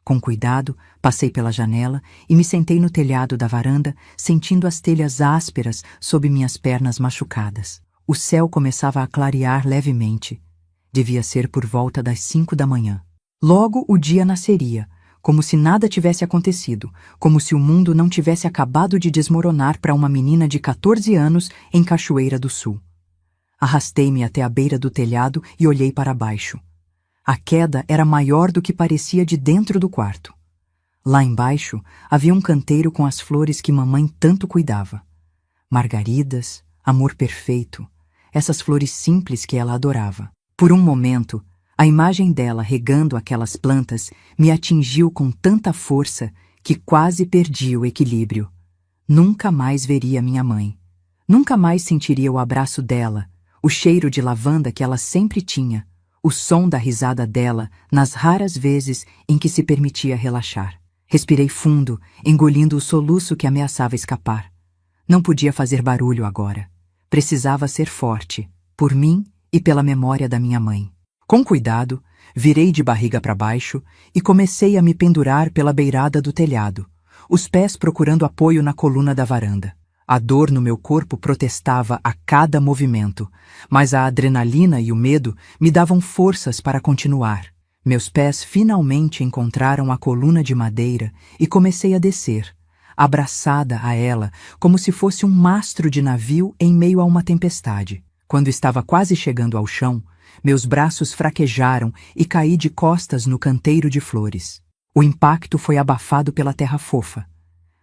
Com cuidado, passei pela janela e me sentei no telhado da varanda, sentindo as telhas ásperas sob minhas pernas machucadas. O céu começava a clarear levemente. Devia ser por volta das 5 da manhã. Logo o dia nasceria, como se nada tivesse acontecido, como se o mundo não tivesse acabado de desmoronar para uma menina de 14 anos em Cachoeira do Sul. Arrastei-me até a beira do telhado e olhei para baixo. A queda era maior do que parecia de dentro do quarto. Lá embaixo havia um canteiro com as flores que mamãe tanto cuidava. Margaridas, amor perfeito, essas flores simples que ela adorava. Por um momento, a imagem dela regando aquelas plantas me atingiu com tanta força que quase perdi o equilíbrio. Nunca mais veria minha mãe. Nunca mais sentiria o abraço dela, o cheiro de lavanda que ela sempre tinha, o som da risada dela nas raras vezes em que se permitia relaxar. Respirei fundo, engolindo o soluço que ameaçava escapar. Não podia fazer barulho agora. Precisava ser forte, por mim e pela memória da minha mãe. Com cuidado, virei de barriga para baixo e comecei a me pendurar pela beirada do telhado, os pés procurando apoio na coluna da varanda. A dor no meu corpo protestava a cada movimento, mas a adrenalina e o medo me davam forças para continuar. Meus pés finalmente encontraram a coluna de madeira e comecei a descer, abraçada a ela como se fosse um mastro de navio em meio a uma tempestade. Quando estava quase chegando ao chão, meus braços fraquejaram e caí de costas no canteiro de flores. O impacto foi abafado pela terra fofa,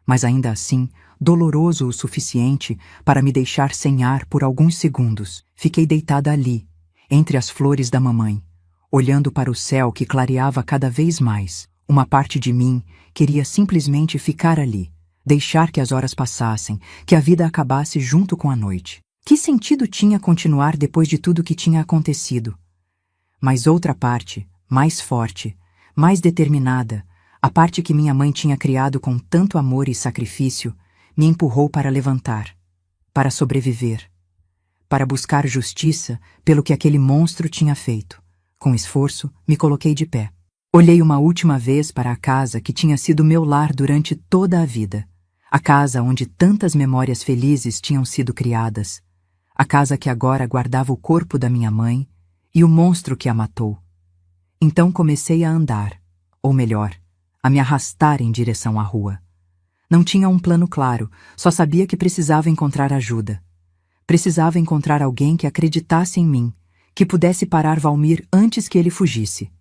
mas ainda assim, doloroso o suficiente para me deixar sem ar por alguns segundos. Fiquei deitada ali, entre as flores da mamãe, olhando para o céu que clareava cada vez mais. Uma parte de mim queria simplesmente ficar ali, deixar que as horas passassem, que a vida acabasse junto com a noite. Que sentido tinha continuar depois de tudo que tinha acontecido? Mas outra parte, mais forte, mais determinada, a parte que minha mãe tinha criado com tanto amor e sacrifício, me empurrou para levantar, para sobreviver, para buscar justiça pelo que aquele monstro tinha feito. Com esforço, me coloquei de pé. Olhei uma última vez para a casa que tinha sido meu lar durante toda a vida, a casa onde tantas memórias felizes tinham sido criadas, a casa que agora guardava o corpo da minha mãe e o monstro que a matou. Então comecei a andar, ou melhor, a me arrastar em direção à rua. Não tinha um plano claro, só sabia que precisava encontrar ajuda. Precisava encontrar alguém que acreditasse em mim, que pudesse parar Valmir antes que ele fugisse,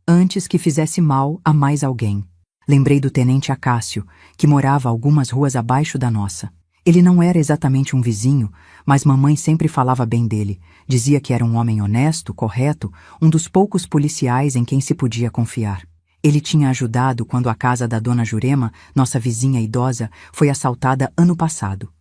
antes que fizesse mal a mais alguém. Lembrei do tenente Acácio, que morava algumas ruas abaixo da nossa. Ele não era exatamente um vizinho, mas mamãe sempre falava bem dele. Dizia que era um homem honesto, correto, um dos poucos policiais em quem se podia confiar. Ele tinha ajudado quando a casa da dona Jurema, nossa vizinha idosa, foi assaltada ano passado.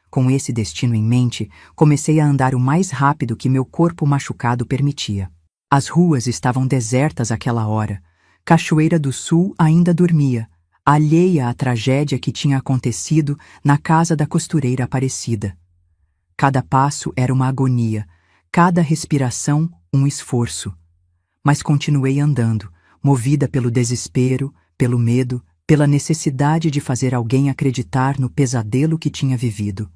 Com esse destino em mente, comecei a andar o mais rápido que meu corpo machucado permitia. As ruas estavam desertas àquela hora. Cachoeira do Sul ainda dormia, alheia à tragédia que tinha acontecido na casa da costureira Aparecida. Cada passo era uma agonia, cada respiração um esforço. Mas continuei andando, movida pelo desespero, pelo medo, pela necessidade de fazer alguém acreditar no pesadelo que tinha vivido.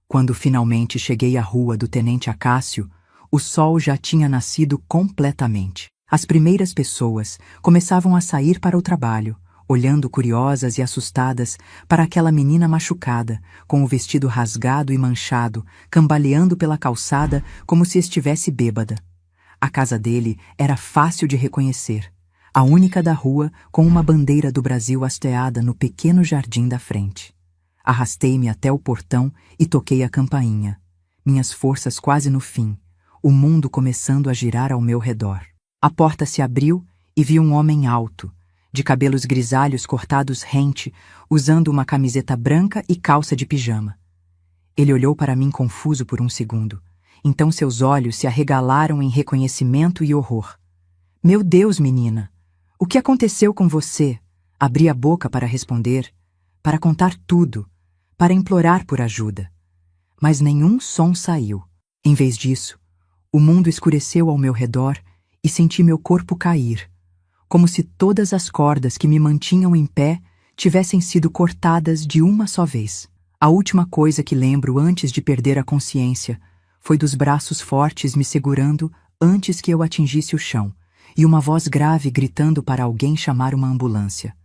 Quando finalmente cheguei à rua do Tenente Acácio, o sol já tinha nascido completamente. As primeiras pessoas começavam a sair para o trabalho, olhando curiosas e assustadas para aquela menina machucada, com o vestido rasgado e manchado, cambaleando pela calçada como se estivesse bêbada. A casa dele era fácil de reconhecer, a única da rua com uma bandeira do Brasil hasteada no pequeno jardim da frente. Arrastei-me até o portão e toquei a campainha. Minhas forças quase no fim, o mundo começando a girar ao meu redor. A porta se abriu e vi um homem alto, de cabelos grisalhos cortados rente, usando uma camiseta branca e calça de pijama. Ele olhou para mim confuso por um segundo. Então seus olhos se arregalaram em reconhecimento e horror. Meu Deus, menina! O que aconteceu com você? Abri a boca para responder, para contar tudo, para implorar por ajuda. Mas nenhum som saiu. Em vez disso, o mundo escureceu ao meu redor e senti meu corpo cair, como se todas as cordas que me mantinham em pé tivessem sido cortadas de uma só vez. A última coisa que lembro antes de perder a consciência foi dos braços fortes me segurando antes que eu atingisse o chão, e uma voz grave gritando para alguém chamar uma ambulância.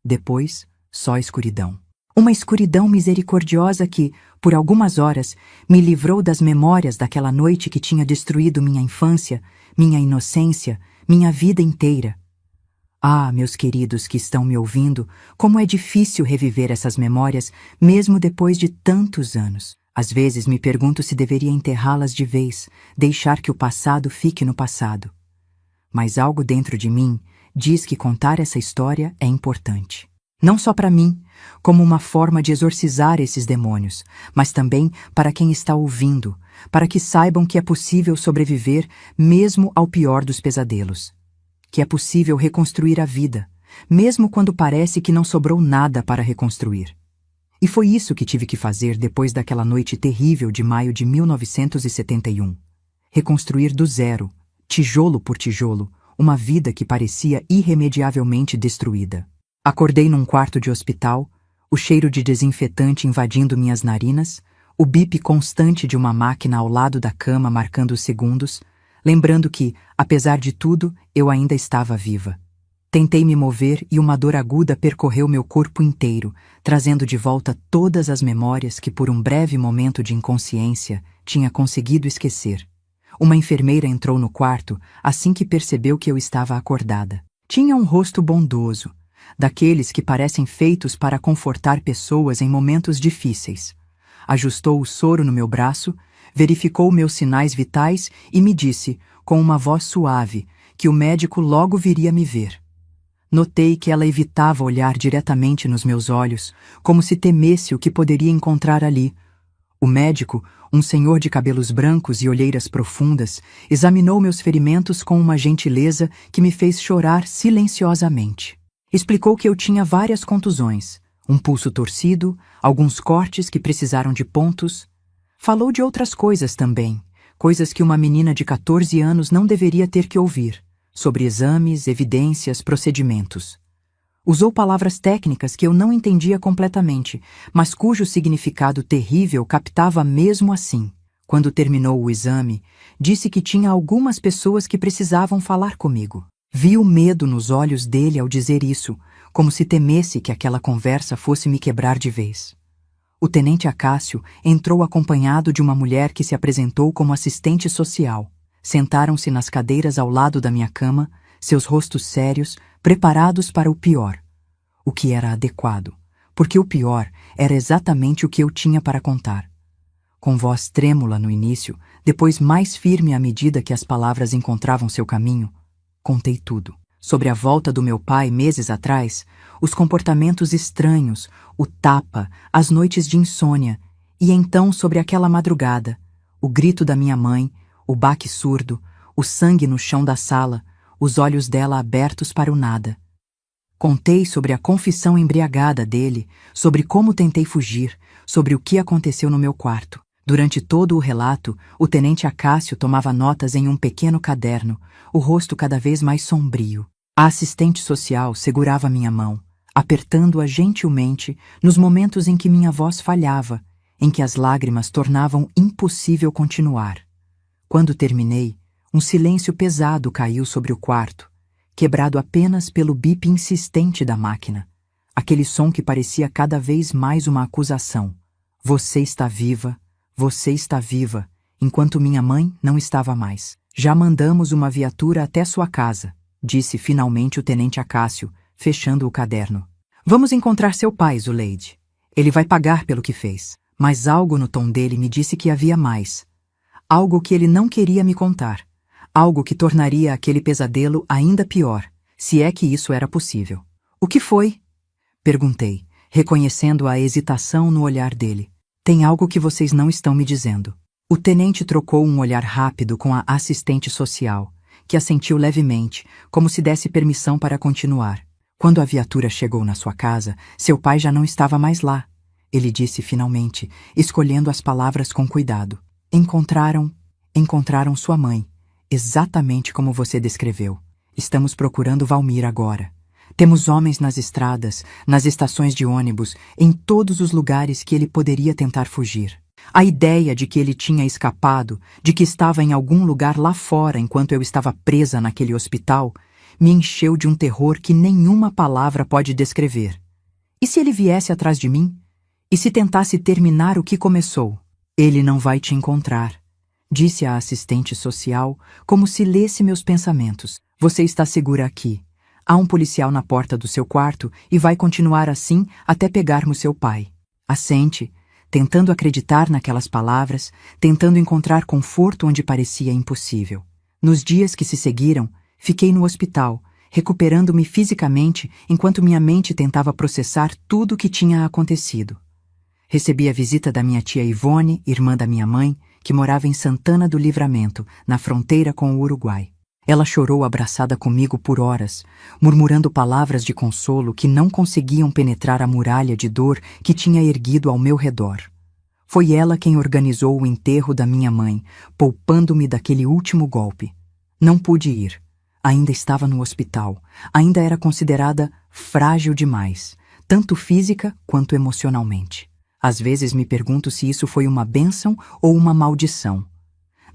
Depois, só escuridão. Uma escuridão misericordiosa que, por algumas horas, me livrou das memórias daquela noite que tinha destruído minha infância, minha inocência, minha vida inteira. Ah, meus queridos que estão me ouvindo, como é difícil reviver essas memórias, mesmo depois de tantos anos. Às vezes me pergunto se deveria enterrá-las de vez, deixar que o passado fique no passado. Mas algo dentro de mim diz que contar essa história é importante. Não só para mim, como uma forma de exorcizar esses demônios, mas também para quem está ouvindo, para que saibam que é possível sobreviver mesmo ao pior dos pesadelos. Que é possível reconstruir a vida, mesmo quando parece que não sobrou nada para reconstruir. E foi isso que tive que fazer depois daquela noite terrível de maio de 1971. Reconstruir do zero, tijolo por tijolo, uma vida que parecia irremediavelmente destruída. Acordei num quarto de hospital, o cheiro de desinfetante invadindo minhas narinas, o bip constante de uma máquina ao lado da cama marcando os segundos, lembrando que, apesar de tudo, eu ainda estava viva. Tentei me mover e uma dor aguda percorreu meu corpo inteiro, trazendo de volta todas as memórias que por um breve momento de inconsciência tinha conseguido esquecer. Uma enfermeira entrou no quarto assim que percebeu que eu estava acordada. Tinha um rosto bondoso, daqueles que parecem feitos para confortar pessoas em momentos difíceis. Ajustou o soro no meu braço, verificou meus sinais vitais e me disse, com uma voz suave, que o médico logo viria me ver. Notei que ela evitava olhar diretamente nos meus olhos, como se temesse o que poderia encontrar ali. O médico, um senhor de cabelos brancos e olheiras profundas, examinou meus ferimentos com uma gentileza que me fez chorar silenciosamente. Explicou que eu tinha várias contusões, um pulso torcido, alguns cortes que precisaram de pontos. Falou de outras coisas também, coisas que uma menina de 14 anos não deveria ter que ouvir, sobre exames, evidências, procedimentos. Usou palavras técnicas que eu não entendia completamente, mas cujo significado terrível captava mesmo assim. Quando terminou o exame, disse que tinha algumas pessoas que precisavam falar comigo. Vi o medo nos olhos dele ao dizer isso, como se temesse que aquela conversa fosse me quebrar de vez. O tenente Acácio entrou acompanhado de uma mulher que se apresentou como assistente social. Sentaram-se nas cadeiras ao lado da minha cama, seus rostos sérios, preparados para o pior. O que era adequado, porque o pior era exatamente o que eu tinha para contar. Com voz trêmula no início, depois mais firme à medida que as palavras encontravam seu caminho, contei tudo. Sobre a volta do meu pai meses atrás, os comportamentos estranhos, o tapa, as noites de insônia, e então sobre aquela madrugada, o grito da minha mãe, o baque surdo, o sangue no chão da sala, os olhos dela abertos para o nada. Contei sobre a confissão embriagada dele, sobre como tentei fugir, sobre o que aconteceu no meu quarto. Durante todo o relato, o tenente Acácio tomava notas em um pequeno caderno, o rosto cada vez mais sombrio. A assistente social segurava minha mão, apertando-a gentilmente nos momentos em que minha voz falhava, em que as lágrimas tornavam impossível continuar. Quando terminei, um silêncio pesado caiu sobre o quarto, quebrado apenas pelo bip insistente da máquina, Aquele som que parecia cada vez mais uma acusação. Você está viva, enquanto minha mãe não estava mais. Já mandamos uma viatura até sua casa, disse finalmente o tenente Acácio, fechando o caderno. Vamos encontrar seu pai, Zuleide. Ele vai pagar pelo que fez. Mas algo no tom dele me disse que havia mais. Algo que ele não queria me contar. Algo que tornaria aquele pesadelo ainda pior, se é que isso era possível. O que foi? Perguntei, reconhecendo a hesitação no olhar dele. Tem algo que vocês não estão me dizendo. O tenente trocou um olhar rápido com a assistente social, que assentiu levemente, como se desse permissão para continuar. Quando a viatura chegou na sua casa, seu pai já não estava mais lá. Ele disse finalmente, escolhendo as palavras com cuidado. Encontraram sua mãe, exatamente como você descreveu. Estamos procurando Valmir agora. Temos homens nas estradas, nas estações de ônibus, em todos os lugares que ele poderia tentar fugir. A ideia de que ele tinha escapado, de que estava em algum lugar lá fora enquanto eu estava presa naquele hospital, me encheu de um terror que nenhuma palavra pode descrever. E se ele viesse atrás de mim? E se tentasse terminar o que começou? Ele não vai te encontrar, disse a assistente social, como se lesse meus pensamentos. Você está segura aqui. Há um policial na porta do seu quarto e vai continuar assim até pegarmos seu pai. Assente, tentando acreditar naquelas palavras, tentando encontrar conforto onde parecia impossível. Nos dias que se seguiram, fiquei no hospital, recuperando-me fisicamente enquanto minha mente tentava processar tudo o que tinha acontecido. Recebi a visita da minha tia Ivone, irmã da minha mãe, que morava em Santana do Livramento, na fronteira com o Uruguai. Ela chorou abraçada comigo por horas, murmurando palavras de consolo que não conseguiam penetrar a muralha de dor que tinha erguido ao meu redor. Foi ela quem organizou o enterro da minha mãe, poupando-me daquele último golpe. Não pude ir. Ainda estava no hospital. Ainda era considerada frágil demais, tanto física quanto emocionalmente. Às vezes me pergunto se isso foi uma bênção ou uma maldição.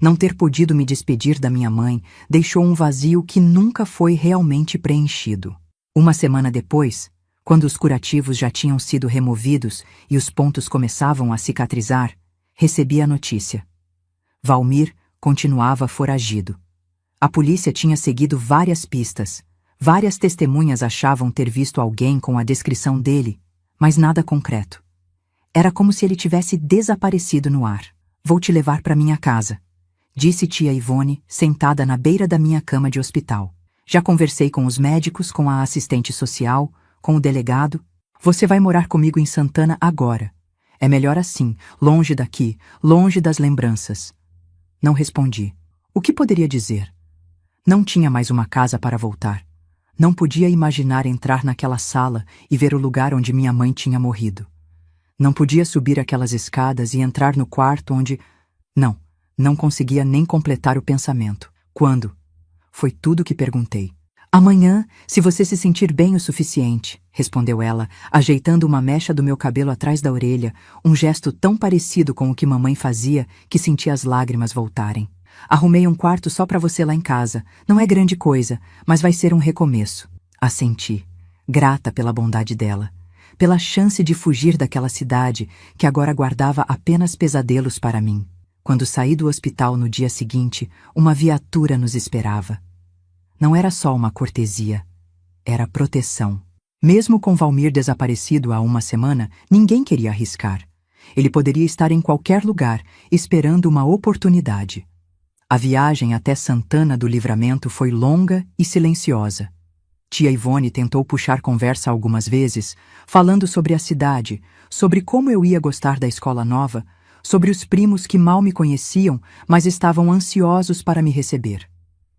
Não ter podido me despedir da minha mãe deixou um vazio que nunca foi realmente preenchido. Uma semana depois, quando os curativos já tinham sido removidos e os pontos começavam a cicatrizar, recebi a notícia. Valmir continuava foragido. A polícia tinha seguido várias pistas. Várias testemunhas achavam ter visto alguém com a descrição dele, mas nada concreto. Era como se ele tivesse desaparecido no ar. Vou te levar para minha casa, disse tia Ivone, sentada na beira da minha cama de hospital. Já conversei com os médicos, com a assistente social, com o delegado. Você vai morar comigo em Santana agora. É melhor assim, longe daqui, longe das lembranças. Não respondi. O que poderia dizer? Não tinha mais uma casa para voltar. Não podia imaginar entrar naquela sala e ver o lugar onde minha mãe tinha morrido. Não podia subir aquelas escadas e entrar no quarto onde... Não conseguia nem completar o pensamento. Quando? Foi tudo que perguntei. Amanhã, se você se sentir bem o suficiente, respondeu ela, ajeitando uma mecha do meu cabelo atrás da orelha, um gesto tão parecido com o que mamãe fazia que senti as lágrimas voltarem. Arrumei um quarto só para você lá em casa. Não é grande coisa, mas vai ser um recomeço. Assenti, grata pela bondade dela. Pela chance de fugir daquela cidade que agora guardava apenas pesadelos para mim. Quando saí do hospital no dia seguinte, uma viatura nos esperava. Não era só uma cortesia, era proteção. Mesmo com Valmir desaparecido há uma semana, ninguém queria arriscar. Ele poderia estar em qualquer lugar, esperando uma oportunidade. A viagem até Santana do Livramento foi longa e silenciosa. Tia Ivone tentou puxar conversa algumas vezes, falando sobre a cidade, sobre como eu ia gostar da escola nova, sobre os primos que mal me conheciam, mas estavam ansiosos para me receber.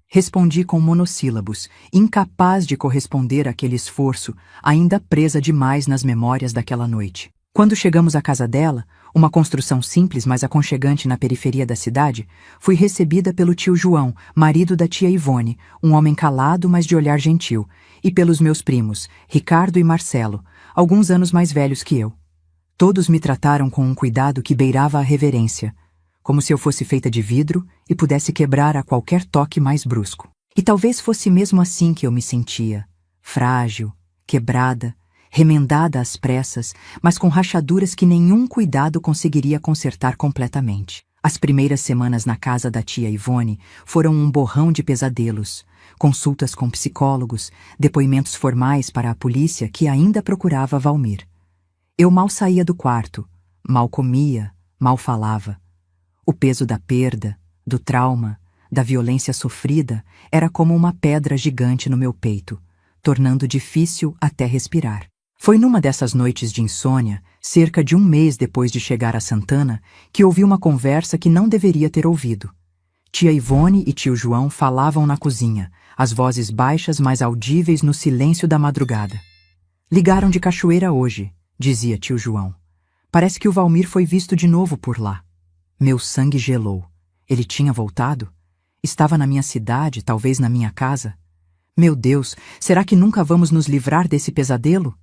Respondi com monossílabos, incapaz de corresponder àquele esforço, ainda presa demais nas memórias daquela noite. Quando chegamos à casa dela, uma construção simples mas aconchegante na periferia da cidade, fui recebida pelo tio João, marido da tia Ivone, um homem calado mas de olhar gentil, e pelos meus primos, Ricardo e Marcelo, alguns anos mais velhos que eu. Todos me trataram com um cuidado que beirava a reverência, como se eu fosse feita de vidro e pudesse quebrar a qualquer toque mais brusco. E talvez fosse mesmo assim que eu me sentia, frágil, quebrada, remendada às pressas, mas com rachaduras que nenhum cuidado conseguiria consertar completamente. As primeiras semanas na casa da tia Ivone foram um borrão de pesadelos, consultas com psicólogos, depoimentos formais para a polícia que ainda procurava Valmir. Eu mal saía do quarto, mal comia, mal falava. O peso da perda, do trauma, da violência sofrida era como uma pedra gigante no meu peito, tornando difícil até respirar. Foi numa dessas noites de insônia, cerca de um mês depois de chegar a Santana, que ouvi uma conversa que não deveria ter ouvido. Tia Ivone e tio João falavam na cozinha, as vozes baixas mas audíveis no silêncio da madrugada. Ligaram de Cachoeira hoje, dizia tio João. Parece que o Valmir foi visto de novo por lá. Meu sangue gelou. Ele tinha voltado? Estava na minha cidade, talvez na minha casa? Meu Deus, será que nunca vamos nos livrar desse pesadelo?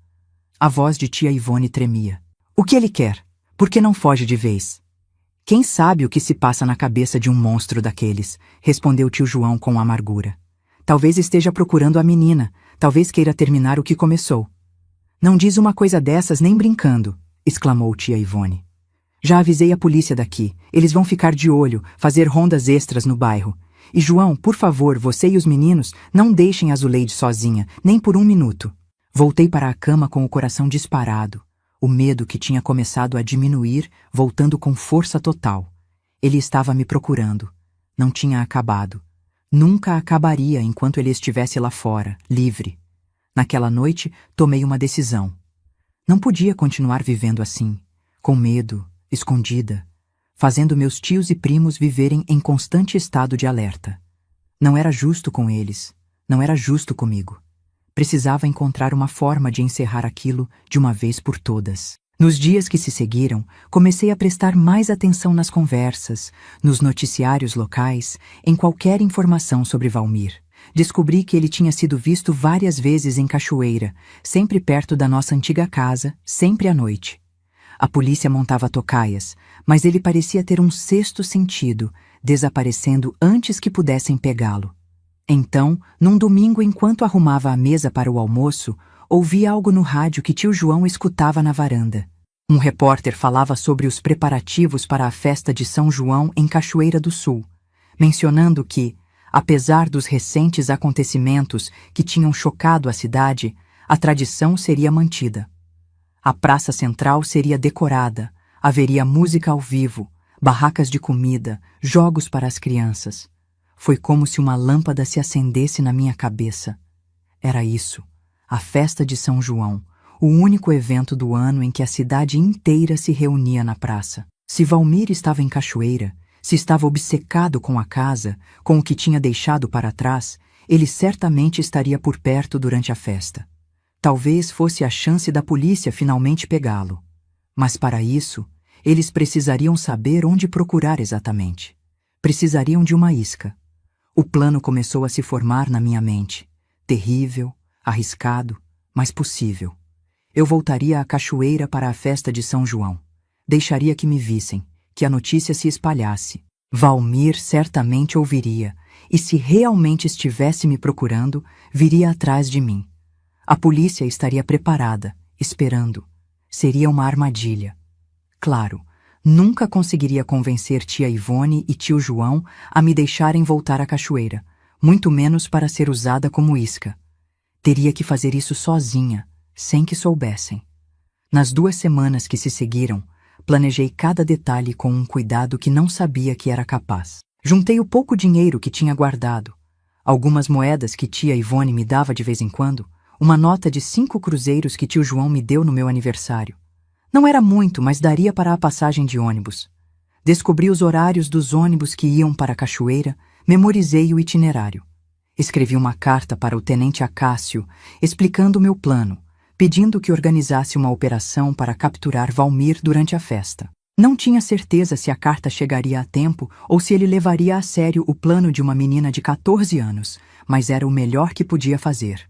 A voz de tia Ivone tremia. O que ele quer? Por que não foge de vez? Quem sabe o que se passa na cabeça de um monstro daqueles? Respondeu tio João com amargura. Talvez esteja procurando a menina, talvez queira terminar o que começou. Não diz uma coisa dessas nem brincando, exclamou tia Ivone. Já avisei a polícia daqui, eles vão ficar de olho, fazer rondas extras no bairro. E João, por favor, você e os meninos, não deixem a Zuleide sozinha, nem por um minuto. Voltei para a cama com o coração disparado, o medo que tinha começado a diminuir, voltando com força total. Ele estava me procurando. Não tinha acabado. Nunca acabaria enquanto ele estivesse lá fora, livre. Naquela noite, tomei uma decisão. Não podia continuar vivendo assim, com medo, escondida, fazendo meus tios e primos viverem em constante estado de alerta. Não era justo com eles, não era justo comigo. Precisava encontrar uma forma de encerrar aquilo de uma vez por todas. Nos dias que se seguiram, comecei a prestar mais atenção nas conversas, nos noticiários locais, em qualquer informação sobre Valmir. Descobri que ele tinha sido visto várias vezes em Cachoeira, sempre perto da nossa antiga casa, sempre à noite. A polícia montava tocaias, mas ele parecia ter um sexto sentido, desaparecendo antes que pudessem pegá-lo. Então, num domingo enquanto arrumava a mesa para o almoço, ouvi algo no rádio que tio João escutava na varanda. Um repórter falava sobre os preparativos para a festa de São João em Cachoeira do Sul, mencionando que, apesar dos recentes acontecimentos que tinham chocado a cidade, a tradição seria mantida. A praça central seria decorada, haveria música ao vivo, barracas de comida, jogos para as crianças. Foi como se uma lâmpada se acendesse na minha cabeça. Era isso, a festa de São João, o único evento do ano em que a cidade inteira se reunia na praça. Se Valmir estava em Cachoeira, se estava obcecado com a casa, com o que tinha deixado para trás, ele certamente estaria por perto durante a festa. Talvez fosse a chance da polícia finalmente pegá-lo. Mas para isso, eles precisariam saber onde procurar exatamente. Precisariam de uma isca. O plano começou a se formar na minha mente. Terrível, arriscado, mas possível. Eu voltaria à Cachoeira para a festa de São João. Deixaria que me vissem, que a notícia se espalhasse. Valmir certamente ouviria, e se realmente estivesse me procurando, viria atrás de mim. A polícia estaria preparada, esperando. Seria uma armadilha. Claro, nunca conseguiria convencer tia Ivone e tio João a me deixarem voltar à Cachoeira, muito menos para ser usada como isca. Teria que fazer isso sozinha, sem que soubessem. Nas 2 semanas que se seguiram, planejei cada detalhe com um cuidado que não sabia que era capaz. Juntei o pouco dinheiro que tinha guardado, algumas moedas que tia Ivone me dava de vez em quando, uma nota de 5 cruzeiros que tio João me deu no meu aniversário. Não era muito, mas daria para a passagem de ônibus. Descobri os horários dos ônibus que iam para a Cachoeira, memorizei o itinerário. Escrevi uma carta para o tenente Acácio, explicando o meu plano, pedindo que organizasse uma operação para capturar Valmir durante a festa. Não tinha certeza se a carta chegaria a tempo ou se ele levaria a sério o plano de uma menina de 14 anos, mas era o melhor que podia fazer.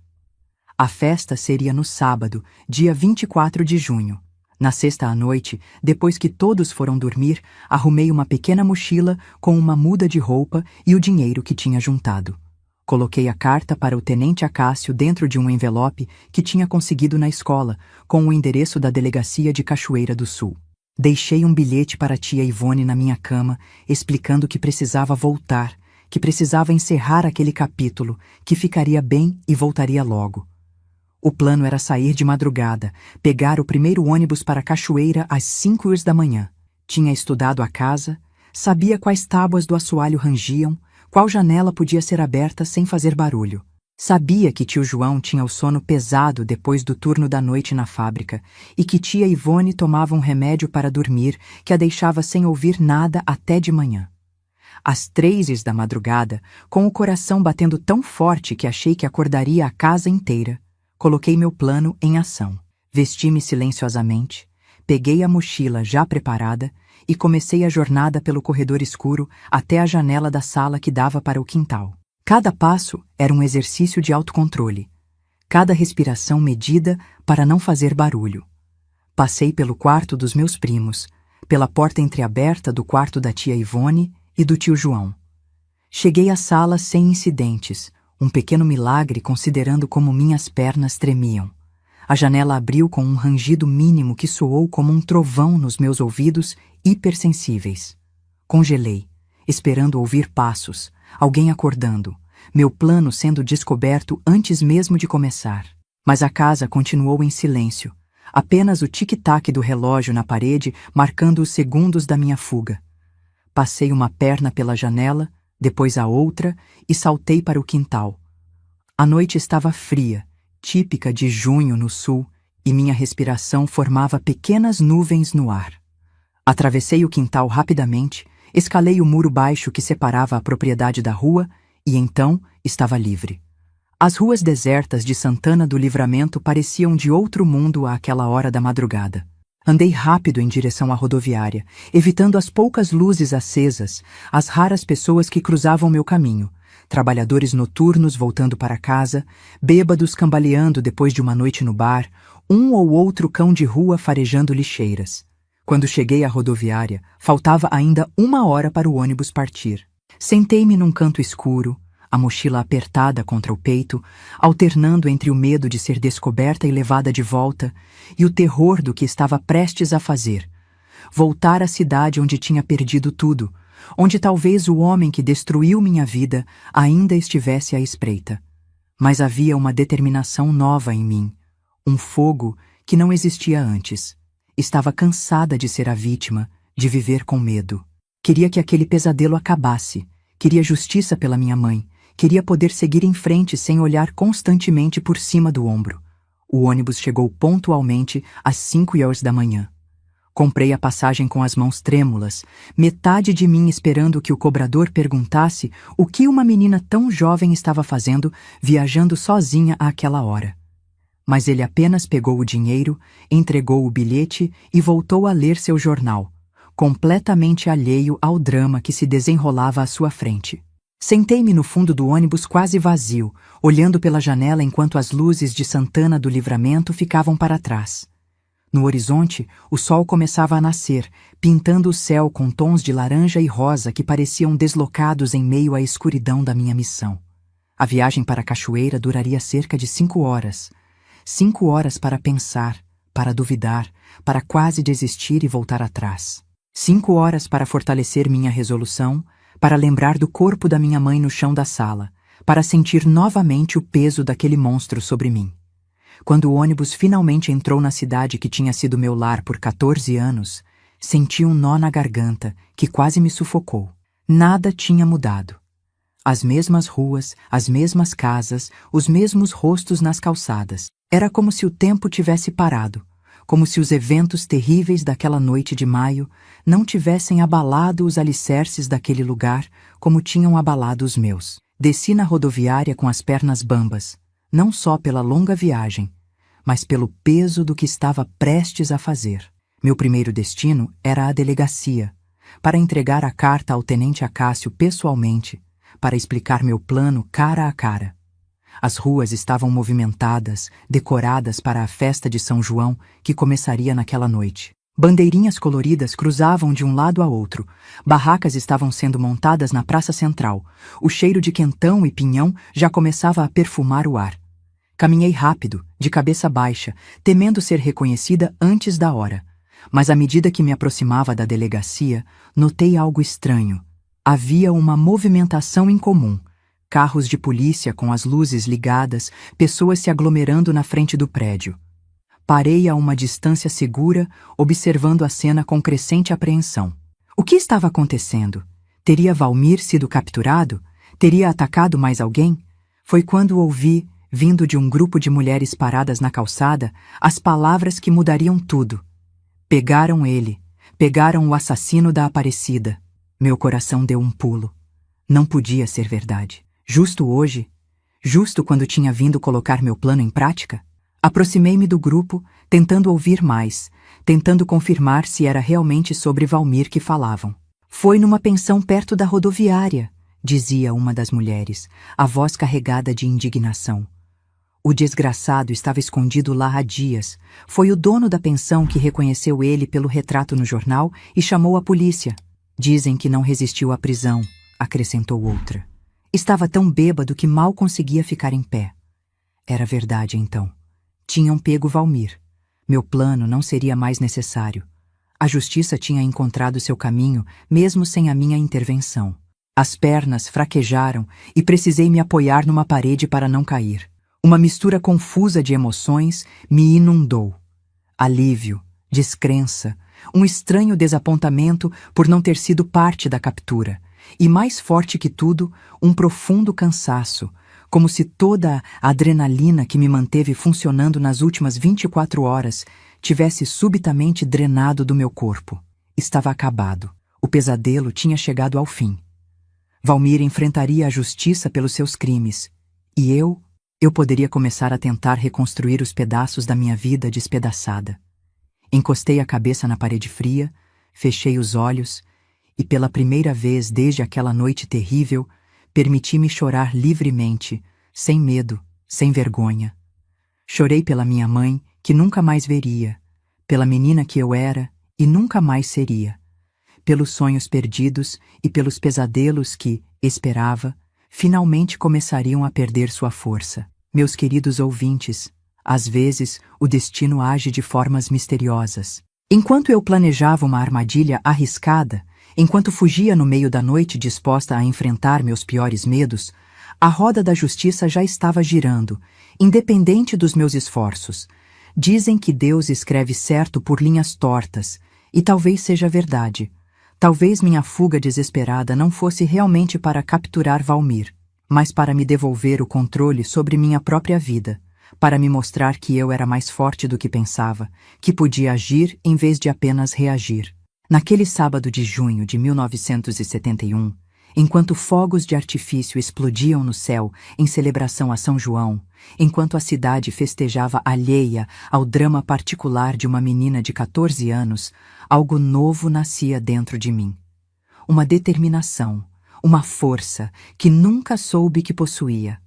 A festa seria no sábado, dia 24 de junho. Na sexta à noite, depois que todos foram dormir, arrumei uma pequena mochila com uma muda de roupa e o dinheiro que tinha juntado. Coloquei a carta para o tenente Acácio dentro de um envelope que tinha conseguido na escola, com o endereço da delegacia de Cachoeira do Sul. Deixei um bilhete para a tia Ivone na minha cama, explicando que precisava voltar, que precisava encerrar aquele capítulo, que ficaria bem e voltaria logo. O plano era sair de madrugada, pegar o primeiro ônibus para Cachoeira às 5h da manhã. Tinha estudado a casa, sabia quais tábuas do assoalho rangiam, qual janela podia ser aberta sem fazer barulho. Sabia que tio João tinha o sono pesado depois do turno da noite na fábrica e que tia Ivone tomava um remédio para dormir que a deixava sem ouvir nada até de manhã. Às 3h da madrugada, com o coração batendo tão forte que achei que acordaria a casa inteira, coloquei meu plano em ação. Vesti-me silenciosamente, peguei a mochila já preparada e comecei a jornada pelo corredor escuro até a janela da sala que dava para o quintal. Cada passo era um exercício de autocontrole, cada respiração medida para não fazer barulho. Passei pelo quarto dos meus primos, pela porta entreaberta do quarto da tia Ivone e do tio João. Cheguei à sala sem incidentes, um pequeno milagre considerando como minhas pernas tremiam. A janela abriu com um rangido mínimo que soou como um trovão nos meus ouvidos hipersensíveis. Congelei, esperando ouvir passos, alguém acordando, meu plano sendo descoberto antes mesmo de começar. Mas a casa continuou em silêncio, apenas o tic-tac do relógio na parede marcando os segundos da minha fuga. Passei uma perna pela janela, depois a outra e saltei para o quintal. A noite estava fria, típica de junho no sul, e minha respiração formava pequenas nuvens no ar. Atravessei o quintal rapidamente, escalei o muro baixo que separava a propriedade da rua e então estava livre. As ruas desertas de Santana do Livramento pareciam de outro mundo àquela hora da madrugada. Andei rápido em direção à rodoviária, evitando as poucas luzes acesas, as raras pessoas que cruzavam meu caminho, trabalhadores noturnos voltando para casa, bêbados cambaleando depois de uma noite no bar, um ou outro cão de rua farejando lixeiras. Quando cheguei à rodoviária, faltava ainda 1 hora para o ônibus partir. Sentei-me num canto escuro, a mochila apertada contra o peito, alternando entre o medo de ser descoberta e levada de volta e o terror do que estava prestes a fazer. Voltar à cidade onde tinha perdido tudo, onde talvez o homem que destruiu minha vida ainda estivesse à espreita. Mas havia uma determinação nova em mim, um fogo que não existia antes. Estava cansada de ser a vítima, de viver com medo. Queria que aquele pesadelo acabasse. Queria justiça pela minha mãe. Queria poder seguir em frente sem olhar constantemente por cima do ombro. O ônibus chegou pontualmente às 5h da manhã. Comprei a passagem com as mãos trêmulas, metade de mim esperando que o cobrador perguntasse o que uma menina tão jovem estava fazendo viajando sozinha àquela hora. Mas ele apenas pegou o dinheiro, entregou o bilhete e voltou a ler seu jornal, completamente alheio ao drama que se desenrolava à sua frente. Sentei-me no fundo do ônibus quase vazio, olhando pela janela enquanto as luzes de Santana do Livramento ficavam para trás. No horizonte, o sol começava a nascer, pintando o céu com tons de laranja e rosa que pareciam deslocados em meio à escuridão da minha missão. A viagem para a Cachoeira duraria cerca de 5 horas. 5 horas para pensar, para duvidar, para quase desistir e voltar atrás. 5 horas para fortalecer minha resolução, para lembrar do corpo da minha mãe no chão da sala, para sentir novamente o peso daquele monstro sobre mim. Quando o ônibus finalmente entrou na cidade que tinha sido meu lar por 14 anos, senti um nó na garganta que quase me sufocou. Nada tinha mudado. As mesmas ruas, as mesmas casas, os mesmos rostos nas calçadas. Era como se o tempo tivesse parado, como se os eventos terríveis daquela noite de maio não tivessem abalado os alicerces daquele lugar como tinham abalado os meus. Desci na rodoviária com as pernas bambas, não só pela longa viagem, mas pelo peso do que estava prestes a fazer. Meu primeiro destino era a delegacia, para entregar a carta ao tenente Acácio pessoalmente, para explicar meu plano cara a cara. As ruas estavam movimentadas, decoradas para a festa de São João que começaria naquela noite. Bandeirinhas coloridas cruzavam de um lado a outro. Barracas estavam sendo montadas na praça central. O cheiro de quentão e pinhão já começava a perfumar o ar. Caminhei rápido, de cabeça baixa, temendo ser reconhecida antes da hora. Mas à medida que me aproximava da delegacia, notei algo estranho. Havia uma movimentação incomum. Carros de polícia com as luzes ligadas, pessoas se aglomerando na frente do prédio. Parei a uma distância segura, observando a cena com crescente apreensão. O que estava acontecendo? Teria Valmir sido capturado? Teria atacado mais alguém? Foi quando ouvi, vindo de um grupo de mulheres paradas na calçada, as palavras que mudariam tudo. Pegaram ele. Pegaram o assassino da Aparecida. Meu coração deu um pulo. Não podia ser verdade. Justo hoje? Justo quando tinha vindo colocar meu plano em prática? Aproximei-me do grupo, tentando ouvir mais, tentando confirmar se era realmente sobre Valmir que falavam. Foi numa pensão perto da rodoviária, dizia uma das mulheres, a voz carregada de indignação. O desgraçado estava escondido lá há dias. Foi o dono da pensão que reconheceu ele pelo retrato no jornal e chamou a polícia. Dizem que não resistiu à prisão, acrescentou outra. Estava tão bêbado que mal conseguia ficar em pé. Era verdade, então. Tinham pego Valmir. Meu plano não seria mais necessário. A justiça tinha encontrado seu caminho, mesmo sem a minha intervenção. As pernas fraquejaram e precisei me apoiar numa parede para não cair. Uma mistura confusa de emoções me inundou. Alívio, descrença, um estranho desapontamento por não ter sido parte da captura. E mais forte que tudo, um profundo cansaço, como se toda a adrenalina que me manteve funcionando nas últimas 24 horas tivesse subitamente drenado do meu corpo. Estava acabado. O pesadelo tinha chegado ao fim. Valmir enfrentaria a justiça pelos seus crimes. E eu poderia começar a tentar reconstruir os pedaços da minha vida despedaçada. Encostei a cabeça na parede fria, fechei os olhos e, pela primeira vez desde aquela noite terrível, permiti-me chorar livremente, sem medo, sem vergonha. Chorei pela minha mãe, que nunca mais veria, pela menina que eu era e nunca mais seria, pelos sonhos perdidos e pelos pesadelos que, esperava, finalmente começariam a perder sua força. Meus queridos ouvintes, às vezes o destino age de formas misteriosas. Enquanto eu planejava uma armadilha arriscada, enquanto fugia no meio da noite disposta a enfrentar meus piores medos, a roda da justiça já estava girando, independente dos meus esforços. Dizem que Deus escreve certo por linhas tortas, e talvez seja verdade. Talvez minha fuga desesperada não fosse realmente para capturar Valmir, mas para me devolver o controle sobre minha própria vida, para me mostrar que eu era mais forte do que pensava, que podia agir em vez de apenas reagir. Naquele sábado de junho de 1971, enquanto fogos de artifício explodiam no céu em celebração a São João, enquanto a cidade festejava alheia ao drama particular de uma menina de 14 anos, algo novo nascia dentro de mim. Uma determinação, uma força que nunca soube que possuía.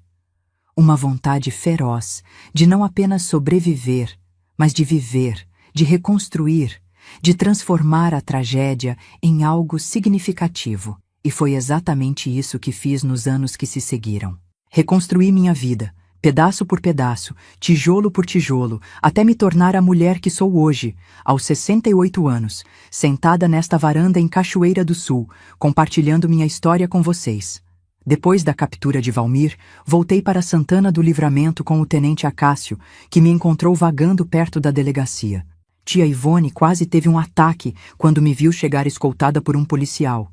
Uma vontade feroz de não apenas sobreviver, mas de viver, de reconstruir, de transformar a tragédia em algo significativo. E foi exatamente isso que fiz nos anos que se seguiram. Reconstruí minha vida, pedaço por pedaço, tijolo por tijolo, até me tornar a mulher que sou hoje, aos 68 anos, sentada nesta varanda em Cachoeira do Sul, compartilhando minha história com vocês. Depois da captura de Valmir, voltei para Santana do Livramento com o tenente Acácio, que me encontrou vagando perto da delegacia. Tia Ivone quase teve um ataque quando me viu chegar escoltada por um policial.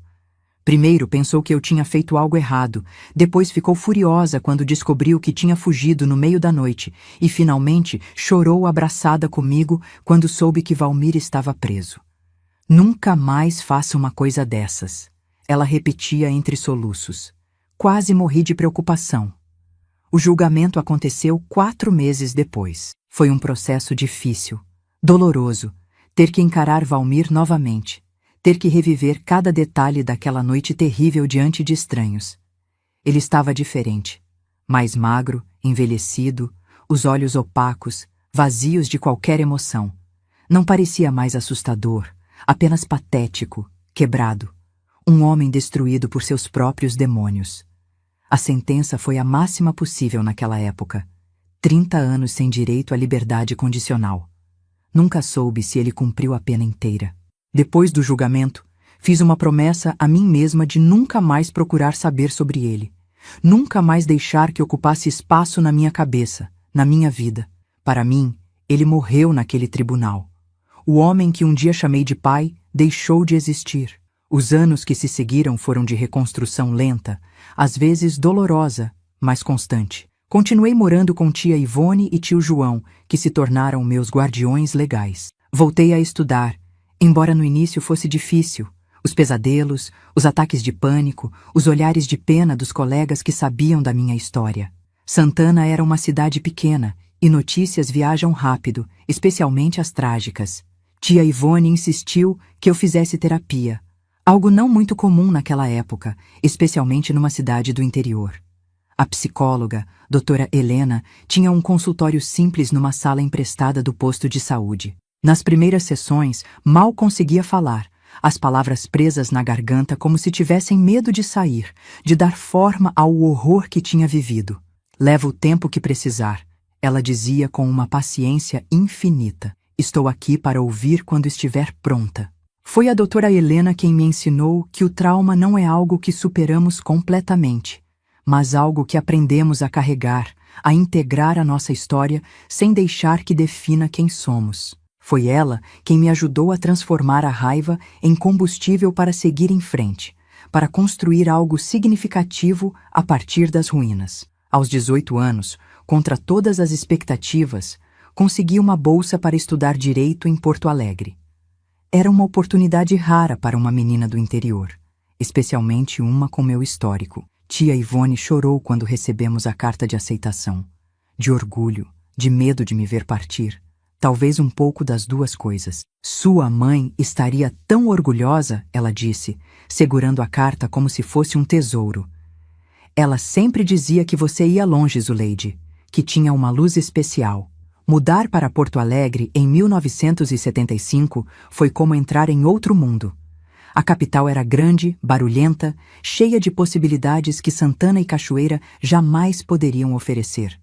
Primeiro pensou que eu tinha feito algo errado, depois ficou furiosa quando descobriu que tinha fugido no meio da noite e finalmente chorou abraçada comigo quando soube que Valmir estava preso. Nunca mais faça uma coisa dessas, ela repetia entre soluços. Quase morri de preocupação. O julgamento aconteceu 4 meses depois. Foi um processo difícil, doloroso, ter que encarar Valmir novamente. Ter que reviver cada detalhe daquela noite terrível diante de estranhos. Ele estava diferente, mais magro, envelhecido, os olhos opacos, vazios de qualquer emoção. Não parecia mais assustador, apenas patético, quebrado. Um homem destruído por seus próprios demônios. A sentença foi a máxima possível naquela época. 30 anos sem direito à liberdade condicional. Nunca soube se ele cumpriu a pena inteira. Depois do julgamento, fiz uma promessa a mim mesma de nunca mais procurar saber sobre ele. Nunca mais deixar que ocupasse espaço na minha cabeça, na minha vida. Para mim, ele morreu naquele tribunal. O homem que um dia chamei de pai deixou de existir. Os anos que se seguiram foram de reconstrução lenta, às vezes dolorosa, mas constante. Continuei morando com tia Ivone e tio João, que se tornaram meus guardiões legais. Voltei a estudar, embora no início fosse difícil. Os pesadelos, os ataques de pânico, os olhares de pena dos colegas que sabiam da minha história. Santana era uma cidade pequena, e notícias viajam rápido, especialmente as trágicas. Tia Ivone insistiu que eu fizesse terapia, algo não muito comum naquela época, especialmente numa cidade do interior. A psicóloga, doutora Helena, tinha um consultório simples numa sala emprestada do posto de saúde. Nas primeiras sessões, mal conseguia falar, as palavras presas na garganta como se tivessem medo de sair, de dar forma ao horror que tinha vivido. Leva o tempo que precisar, ela dizia com uma paciência infinita. Estou aqui para ouvir quando estiver pronta. Foi a doutora Helena quem me ensinou que o trauma não é algo que superamos completamente, mas algo que aprendemos a carregar, a integrar a nossa história sem deixar que defina quem somos. Foi ela quem me ajudou a transformar a raiva em combustível para seguir em frente, para construir algo significativo a partir das ruínas. Aos 18 anos, contra todas as expectativas, consegui uma bolsa para estudar Direito em Porto Alegre. Era uma oportunidade rara para uma menina do interior, especialmente uma com meu histórico. Tia Ivone chorou quando recebemos a carta de aceitação. De orgulho, de medo de me ver partir. Talvez um pouco das duas coisas. Sua mãe estaria tão orgulhosa, ela disse, segurando a carta como se fosse um tesouro. Ela sempre dizia que você ia longe, Zuleide, que tinha uma luz especial. Mudar para Porto Alegre em 1975 foi como entrar em outro mundo. A capital era grande, barulhenta, cheia de possibilidades que Santana e Cachoeira jamais poderiam oferecer.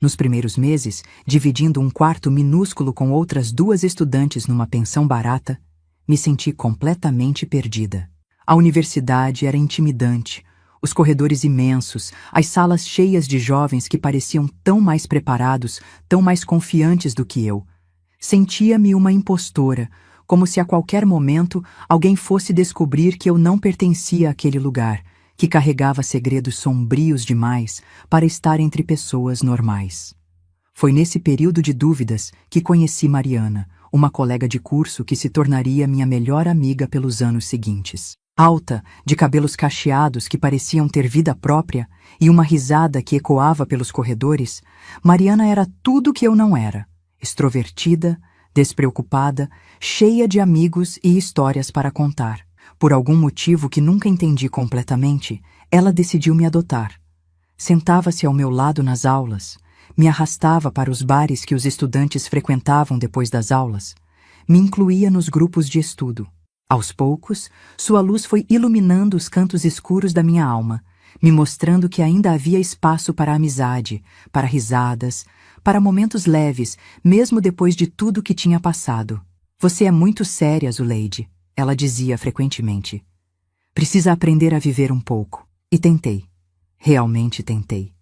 Nos primeiros meses, dividindo um quarto minúsculo com outras 2 estudantes numa pensão barata, me senti completamente perdida. A universidade era intimidante, os corredores imensos, as salas cheias de jovens que pareciam tão mais preparados, tão mais confiantes do que eu. Sentia-me uma impostora, como se a qualquer momento alguém fosse descobrir que eu não pertencia àquele lugar, que carregava segredos sombrios demais para estar entre pessoas normais. Foi nesse período de dúvidas que conheci Mariana, uma colega de curso que se tornaria minha melhor amiga pelos anos seguintes. Alta, de cabelos cacheados que pareciam ter vida própria e uma risada que ecoava pelos corredores, Mariana era tudo que eu não era. Extrovertida, despreocupada, cheia de amigos e histórias para contar. Por algum motivo que nunca entendi completamente, ela decidiu me adotar. Sentava-se ao meu lado nas aulas, me arrastava para os bares que os estudantes frequentavam depois das aulas, me incluía nos grupos de estudo. Aos poucos, sua luz foi iluminando os cantos escuros da minha alma, me mostrando que ainda havia espaço para amizade, para risadas, para momentos leves, mesmo depois de tudo que tinha passado. Você é muito séria, Zuleide, ela dizia frequentemente. Precisa aprender a viver um pouco. E tentei. Realmente tentei.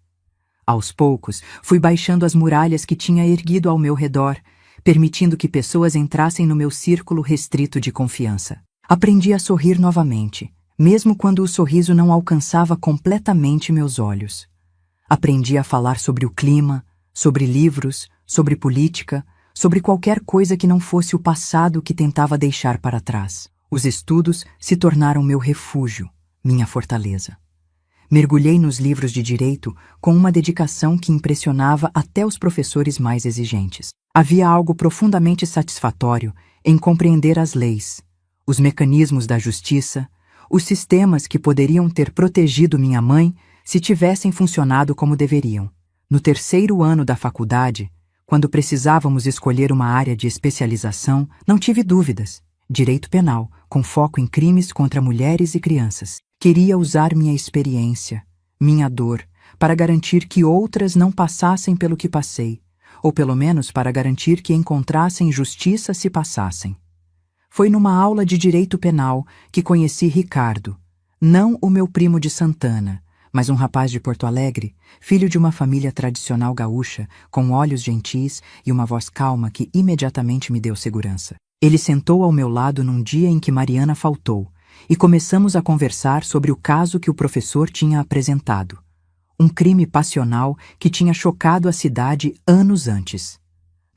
Aos poucos, fui baixando as muralhas que tinha erguido ao meu redor, permitindo que pessoas entrassem no meu círculo restrito de confiança. Aprendi a sorrir novamente, mesmo quando o sorriso não alcançava completamente meus olhos. Aprendi a falar sobre o clima, sobre livros, sobre política, sobre qualquer coisa que não fosse o passado que tentava deixar para trás. Os estudos se tornaram meu refúgio, minha fortaleza. Mergulhei nos livros de direito com uma dedicação que impressionava até os professores mais exigentes. Havia algo profundamente satisfatório em compreender as leis, os mecanismos da justiça, os sistemas que poderiam ter protegido minha mãe se tivessem funcionado como deveriam. No terceiro ano da faculdade, Quando precisávamos escolher uma área de especialização, não tive dúvidas. Direito penal, com foco em crimes contra mulheres e crianças. Queria usar minha experiência, minha dor, para garantir que outras não passassem pelo que passei, ou pelo menos para garantir que encontrassem justiça se passassem. Foi numa aula de direito penal que conheci Ricardo, não o meu primo de Santana, mas um rapaz de Porto Alegre, filho de uma família tradicional gaúcha, com olhos gentis e uma voz calma que imediatamente me deu segurança. Ele sentou ao meu lado num dia em que Mariana faltou, e começamos a conversar sobre o caso que o professor tinha apresentado. Um crime passional que tinha chocado a cidade anos antes.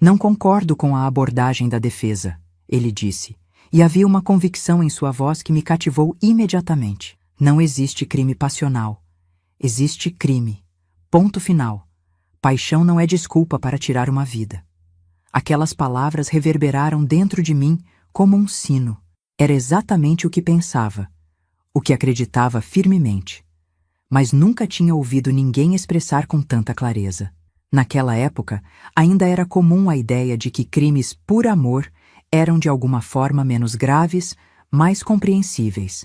Não concordo com a abordagem da defesa, ele disse, e havia uma convicção em sua voz que me cativou imediatamente. Não existe crime passional. Existe crime. Ponto final. Paixão não é desculpa para tirar uma vida. Aquelas palavras reverberaram dentro de mim como um sino. Era exatamente o que pensava, o que acreditava firmemente. Mas nunca tinha ouvido ninguém expressar com tanta clareza. Naquela época, ainda era comum a ideia de que crimes por amor eram de alguma forma menos graves, mais compreensíveis.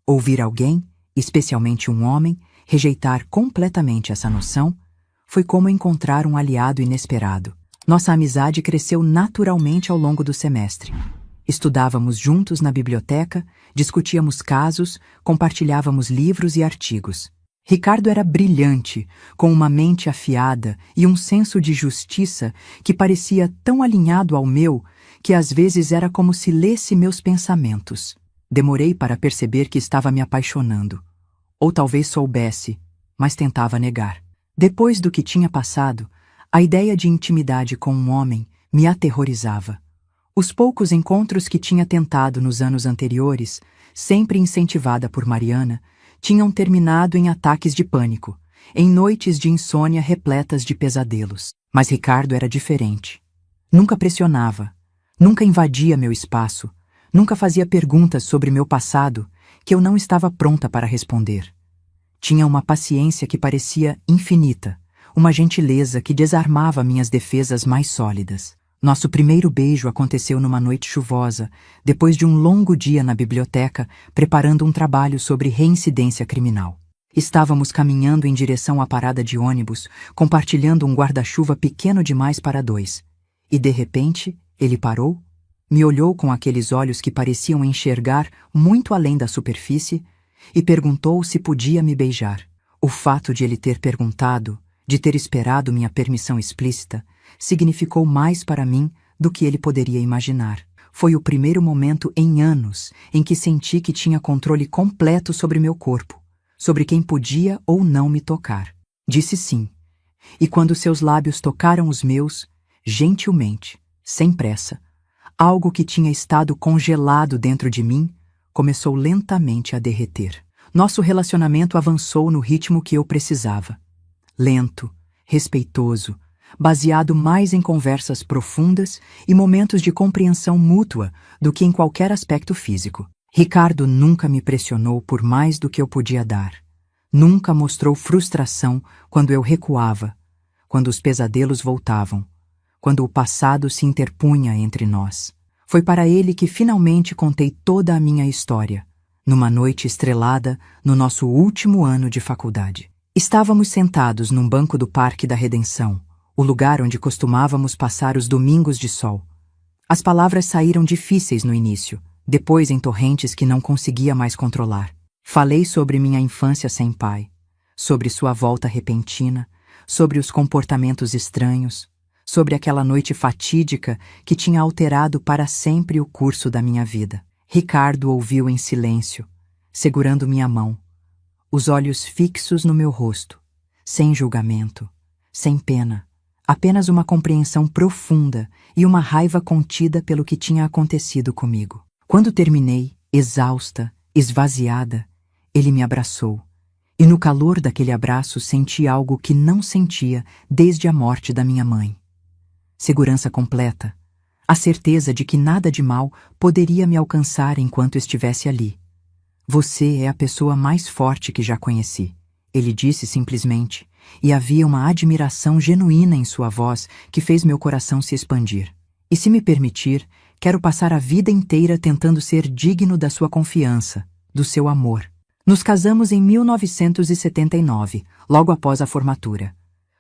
Ouvir alguém, especialmente um homem, rejeitar completamente essa noção foi como encontrar um aliado inesperado. Nossa amizade cresceu naturalmente ao longo do semestre. Estudávamos juntos na biblioteca, discutíamos casos, compartilhávamos livros e artigos. Ricardo era brilhante, com uma mente afiada e um senso de justiça que parecia tão alinhado ao meu que às vezes era como se lesse meus pensamentos. Demorei para perceber que estava me apaixonando. Ou talvez soubesse, mas tentava negar. Depois do que tinha passado, a ideia de intimidade com um homem me aterrorizava. Os poucos encontros que tinha tentado nos anos anteriores, sempre incentivada por Mariana, tinham terminado em ataques de pânico, em noites de insônia repletas de pesadelos. Mas Ricardo era diferente. Nunca pressionava, nunca invadia meu espaço, nunca fazia perguntas sobre meu passado que eu não estava pronta para responder. Tinha uma paciência que parecia infinita, uma gentileza que desarmava minhas defesas mais sólidas. Nosso primeiro beijo aconteceu numa noite chuvosa, depois de um longo dia na biblioteca, preparando um trabalho sobre reincidência criminal. Estávamos caminhando em direção à parada de ônibus, compartilhando um guarda-chuva pequeno demais para dois. E de repente, ele parou, me olhou com aqueles olhos que pareciam enxergar muito além da superfície e perguntou se podia me beijar. O fato de ele ter perguntado, de ter esperado minha permissão explícita, significou mais para mim do que ele poderia imaginar. Foi o primeiro momento em anos em que senti que tinha controle completo sobre meu corpo, sobre quem podia ou não me tocar. Disse sim, e quando seus lábios tocaram os meus, gentilmente, sem pressa, algo que tinha estado congelado dentro de mim começou lentamente a derreter. Nosso relacionamento avançou no ritmo que eu precisava. Lento, respeitoso, baseado mais em conversas profundas e momentos de compreensão mútua do que em qualquer aspecto físico. Ricardo nunca me pressionou por mais do que eu podia dar. Nunca mostrou frustração quando eu recuava, quando os pesadelos voltavam, quando o passado se interpunha entre nós. Foi para ele que finalmente contei toda a minha história, numa noite estrelada no nosso último ano de faculdade. Estávamos sentados num banco do Parque da Redenção, o lugar onde costumávamos passar os domingos de sol. As palavras saíram difíceis no início, depois em torrentes que não conseguia mais controlar. Falei sobre minha infância sem pai, sobre sua volta repentina, sobre os comportamentos estranhos, sobre aquela noite fatídica que tinha alterado para sempre o curso da minha vida. Ricardo ouviu em silêncio, segurando minha mão, os olhos fixos no meu rosto, sem julgamento, sem pena, apenas uma compreensão profunda e uma raiva contida pelo que tinha acontecido comigo. Quando terminei, exausta, esvaziada, ele me abraçou, e no calor daquele abraço senti algo que não sentia desde a morte da minha mãe. Segurança completa, a certeza de que nada de mal poderia me alcançar enquanto estivesse ali. Você é a pessoa mais forte que já conheci, ele disse simplesmente, e havia uma admiração genuína em sua voz que fez meu coração se expandir. E se me permitir, quero passar a vida inteira tentando ser digno da sua confiança, do seu amor. Nos casamos em 1979, logo após a formatura.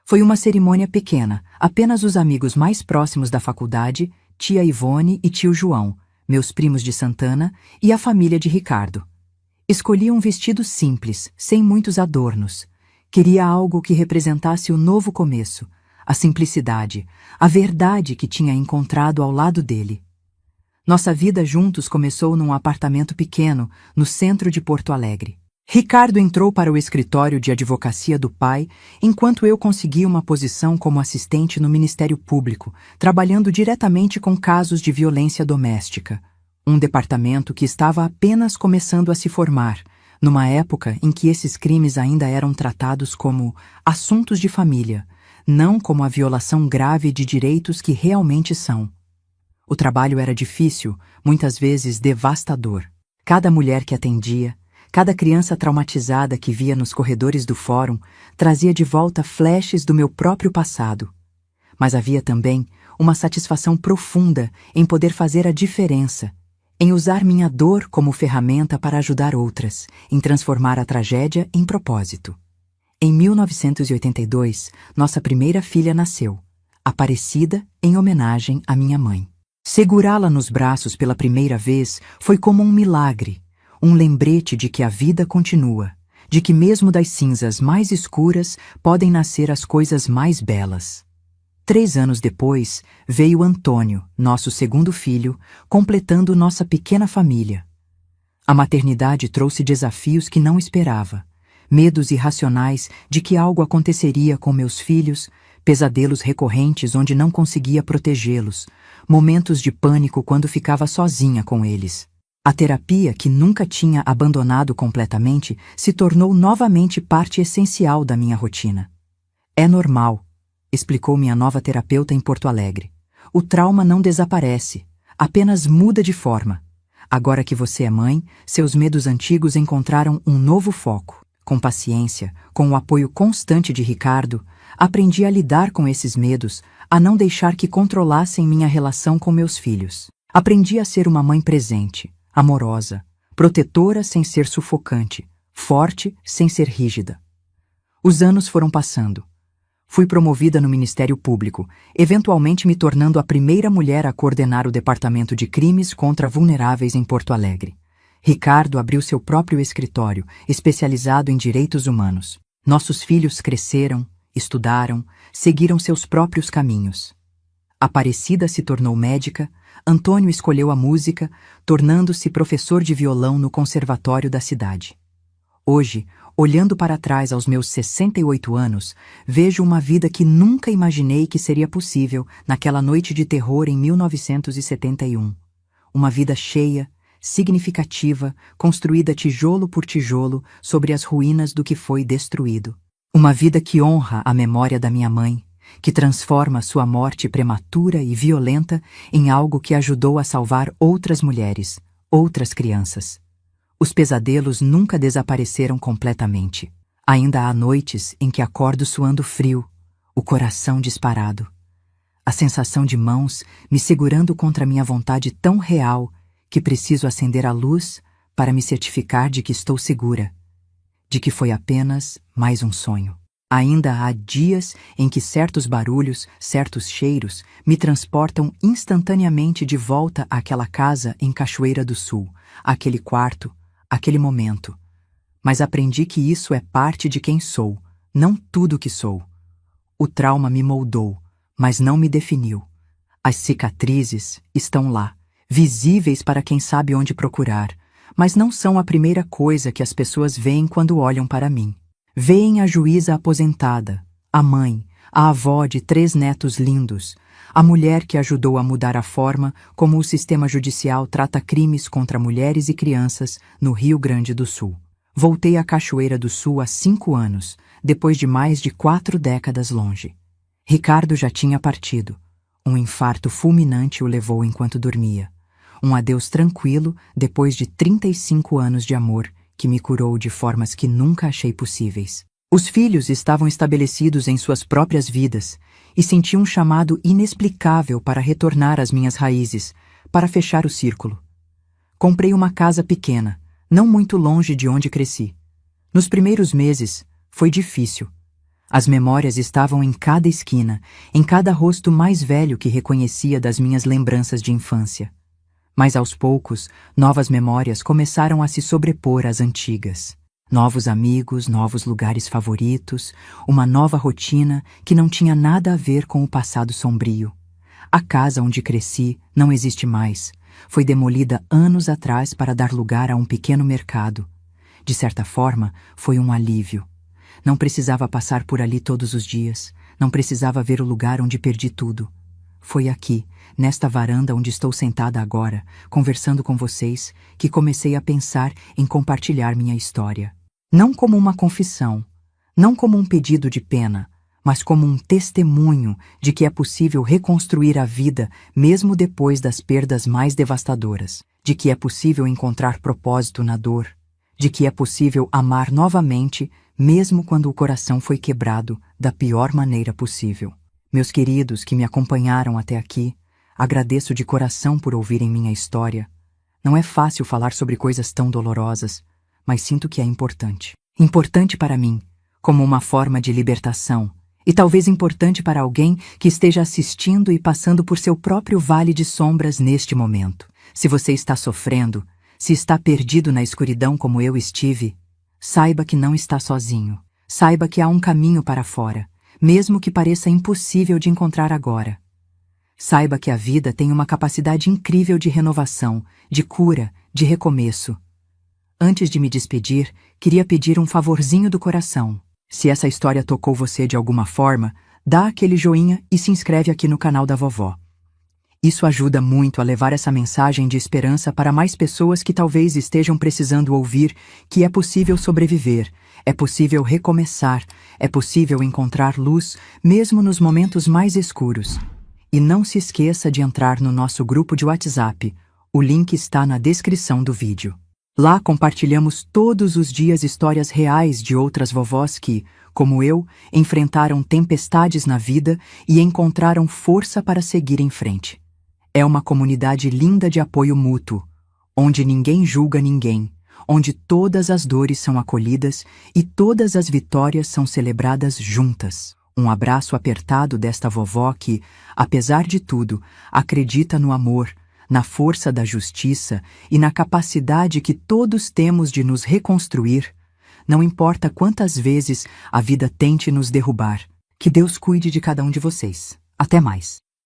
Foi uma cerimônia pequena, apenas os amigos mais próximos da faculdade, tia Ivone e tio João, meus primos de Santana e a família de Ricardo. Escolhi um vestido simples, sem muitos adornos. Queria algo que representasse o novo começo, a simplicidade, a verdade que tinha encontrado ao lado dele. Nossa vida juntos começou num apartamento pequeno, no centro de Porto Alegre. Ricardo entrou para o escritório de advocacia do pai, enquanto eu consegui uma posição como assistente no Ministério Público, trabalhando diretamente com casos de violência doméstica. Um departamento que estava apenas começando a se formar, numa época em que esses crimes ainda eram tratados como assuntos de família, não como a violação grave de direitos que realmente são. O trabalho era difícil, muitas vezes devastador. Cada mulher que atendia, cada criança traumatizada que via nos corredores do fórum, trazia de volta flashes do meu próprio passado. Mas havia também uma satisfação profunda em poder fazer a diferença, em usar minha dor como ferramenta para ajudar outras, em transformar a tragédia em propósito. Em 1982, nossa primeira filha nasceu, Aparecida, em homenagem à minha mãe. Segurá-la nos braços pela primeira vez foi como um milagre, um lembrete de que a vida continua, de que mesmo das cinzas mais escuras podem nascer as coisas mais belas. 3 anos depois, veio Antônio, nosso segundo filho, completando nossa pequena família. A maternidade trouxe desafios que não esperava, medos irracionais de que algo aconteceria com meus filhos, pesadelos recorrentes onde não conseguia protegê-los, momentos de pânico quando ficava sozinha com eles. A terapia, que nunca tinha abandonado completamente, se tornou novamente parte essencial da minha rotina. É normal, explicou minha nova terapeuta em Porto Alegre. O trauma não desaparece, apenas muda de forma. Agora que você é mãe, seus medos antigos encontraram um novo foco. Com paciência, com o apoio constante de Ricardo, aprendi a lidar com esses medos, a não deixar que controlassem minha relação com meus filhos. Aprendi a ser uma mãe presente, amorosa, protetora sem ser sufocante, forte sem ser rígida. Os anos foram passando. Fui promovida no Ministério Público, eventualmente me tornando a primeira mulher a coordenar o Departamento de Crimes contra Vulneráveis em Porto Alegre. Ricardo abriu seu próprio escritório, especializado em direitos humanos. Nossos filhos cresceram, estudaram, seguiram seus próprios caminhos. Aparecida se tornou médica, Antônio escolheu a música, tornando-se professor de violão no conservatório da cidade. Hoje, olhando para trás aos meus 68 anos, vejo uma vida que nunca imaginei que seria possível naquela noite de terror em 1971. Uma vida cheia, significativa, construída tijolo por tijolo sobre as ruínas do que foi destruído. Uma vida que honra a memória da minha mãe, que transforma sua morte prematura e violenta em algo que ajudou a salvar outras mulheres, outras crianças. Os pesadelos nunca desapareceram completamente. Ainda há noites em que acordo suando frio, o coração disparado. A sensação de mãos me segurando contra minha vontade tão real que preciso acender a luz para me certificar de que estou segura, de que foi apenas mais um sonho. Ainda há dias em que certos barulhos, certos cheiros, me transportam instantaneamente de volta àquela casa em Cachoeira do Sul, àquele quarto, àquele momento. Mas aprendi que isso é parte de quem sou, não tudo que sou. O trauma me moldou, mas não me definiu. As cicatrizes estão lá, visíveis para quem sabe onde procurar, mas não são a primeira coisa que as pessoas veem quando olham para mim. Veem a juíza aposentada, a mãe, a avó de 3 netos lindos, a mulher que ajudou a mudar a forma como o sistema judicial trata crimes contra mulheres e crianças no Rio Grande do Sul. Voltei à Cachoeira do Sul há 5 anos, depois de mais de 4 décadas longe. Ricardo já tinha partido. Um infarto fulminante o levou enquanto dormia. Um adeus tranquilo depois de 35 anos de amor que me curou de formas que nunca achei possíveis. Os filhos estavam estabelecidos em suas próprias vidas e senti um chamado inexplicável para retornar às minhas raízes, para fechar o círculo. Comprei uma casa pequena, não muito longe de onde cresci. Nos primeiros meses, foi difícil. As memórias estavam em cada esquina, em cada rosto mais velho que reconhecia das minhas lembranças de infância. Mas aos poucos, novas memórias começaram a se sobrepor às antigas. Novos amigos, novos lugares favoritos, uma nova rotina que não tinha nada a ver com o passado sombrio. A casa onde cresci não existe mais. Foi demolida anos atrás para dar lugar a um pequeno mercado. De certa forma, foi um alívio. Não precisava passar por ali todos os dias. Não precisava ver o lugar onde perdi tudo. Foi aqui, nesta varanda onde estou sentada agora, conversando com vocês, que comecei a pensar em compartilhar minha história. Não como uma confissão, não como um pedido de pena, mas como um testemunho de que é possível reconstruir a vida mesmo depois das perdas mais devastadoras, de que é possível encontrar propósito na dor, de que é possível amar novamente mesmo quando o coração foi quebrado da pior maneira possível. Meus queridos que me acompanharam até aqui, agradeço de coração por ouvirem minha história. Não é fácil falar sobre coisas tão dolorosas, mas sinto que é importante. Importante para mim, como uma forma de libertação, e talvez importante para alguém que esteja assistindo e passando por seu próprio vale de sombras neste momento. Se você está sofrendo, se está perdido na escuridão como eu estive, saiba que não está sozinho. Saiba que há um caminho para fora, mesmo que pareça impossível de encontrar agora. Saiba que a vida tem uma capacidade incrível de renovação, de cura, de recomeço. Antes de me despedir, queria pedir um favorzinho do coração. Se essa história tocou você de alguma forma, dá aquele joinha e se inscreve aqui no canal da vovó. Isso ajuda muito a levar essa mensagem de esperança para mais pessoas que talvez estejam precisando ouvir que é possível sobreviver, é possível recomeçar, é possível encontrar luz mesmo nos momentos mais escuros. E não se esqueça de entrar no nosso grupo de WhatsApp, o link está na descrição do vídeo. Lá compartilhamos todos os dias histórias reais de outras vovós que, como eu, enfrentaram tempestades na vida e encontraram força para seguir em frente. É uma comunidade linda de apoio mútuo, onde ninguém julga ninguém, onde todas as dores são acolhidas e todas as vitórias são celebradas juntas. Um abraço apertado desta vovó que, apesar de tudo, acredita no amor, na força da justiça e na capacidade que todos temos de nos reconstruir, não importa quantas vezes a vida tente nos derrubar. Que Deus cuide de cada um de vocês. Até mais.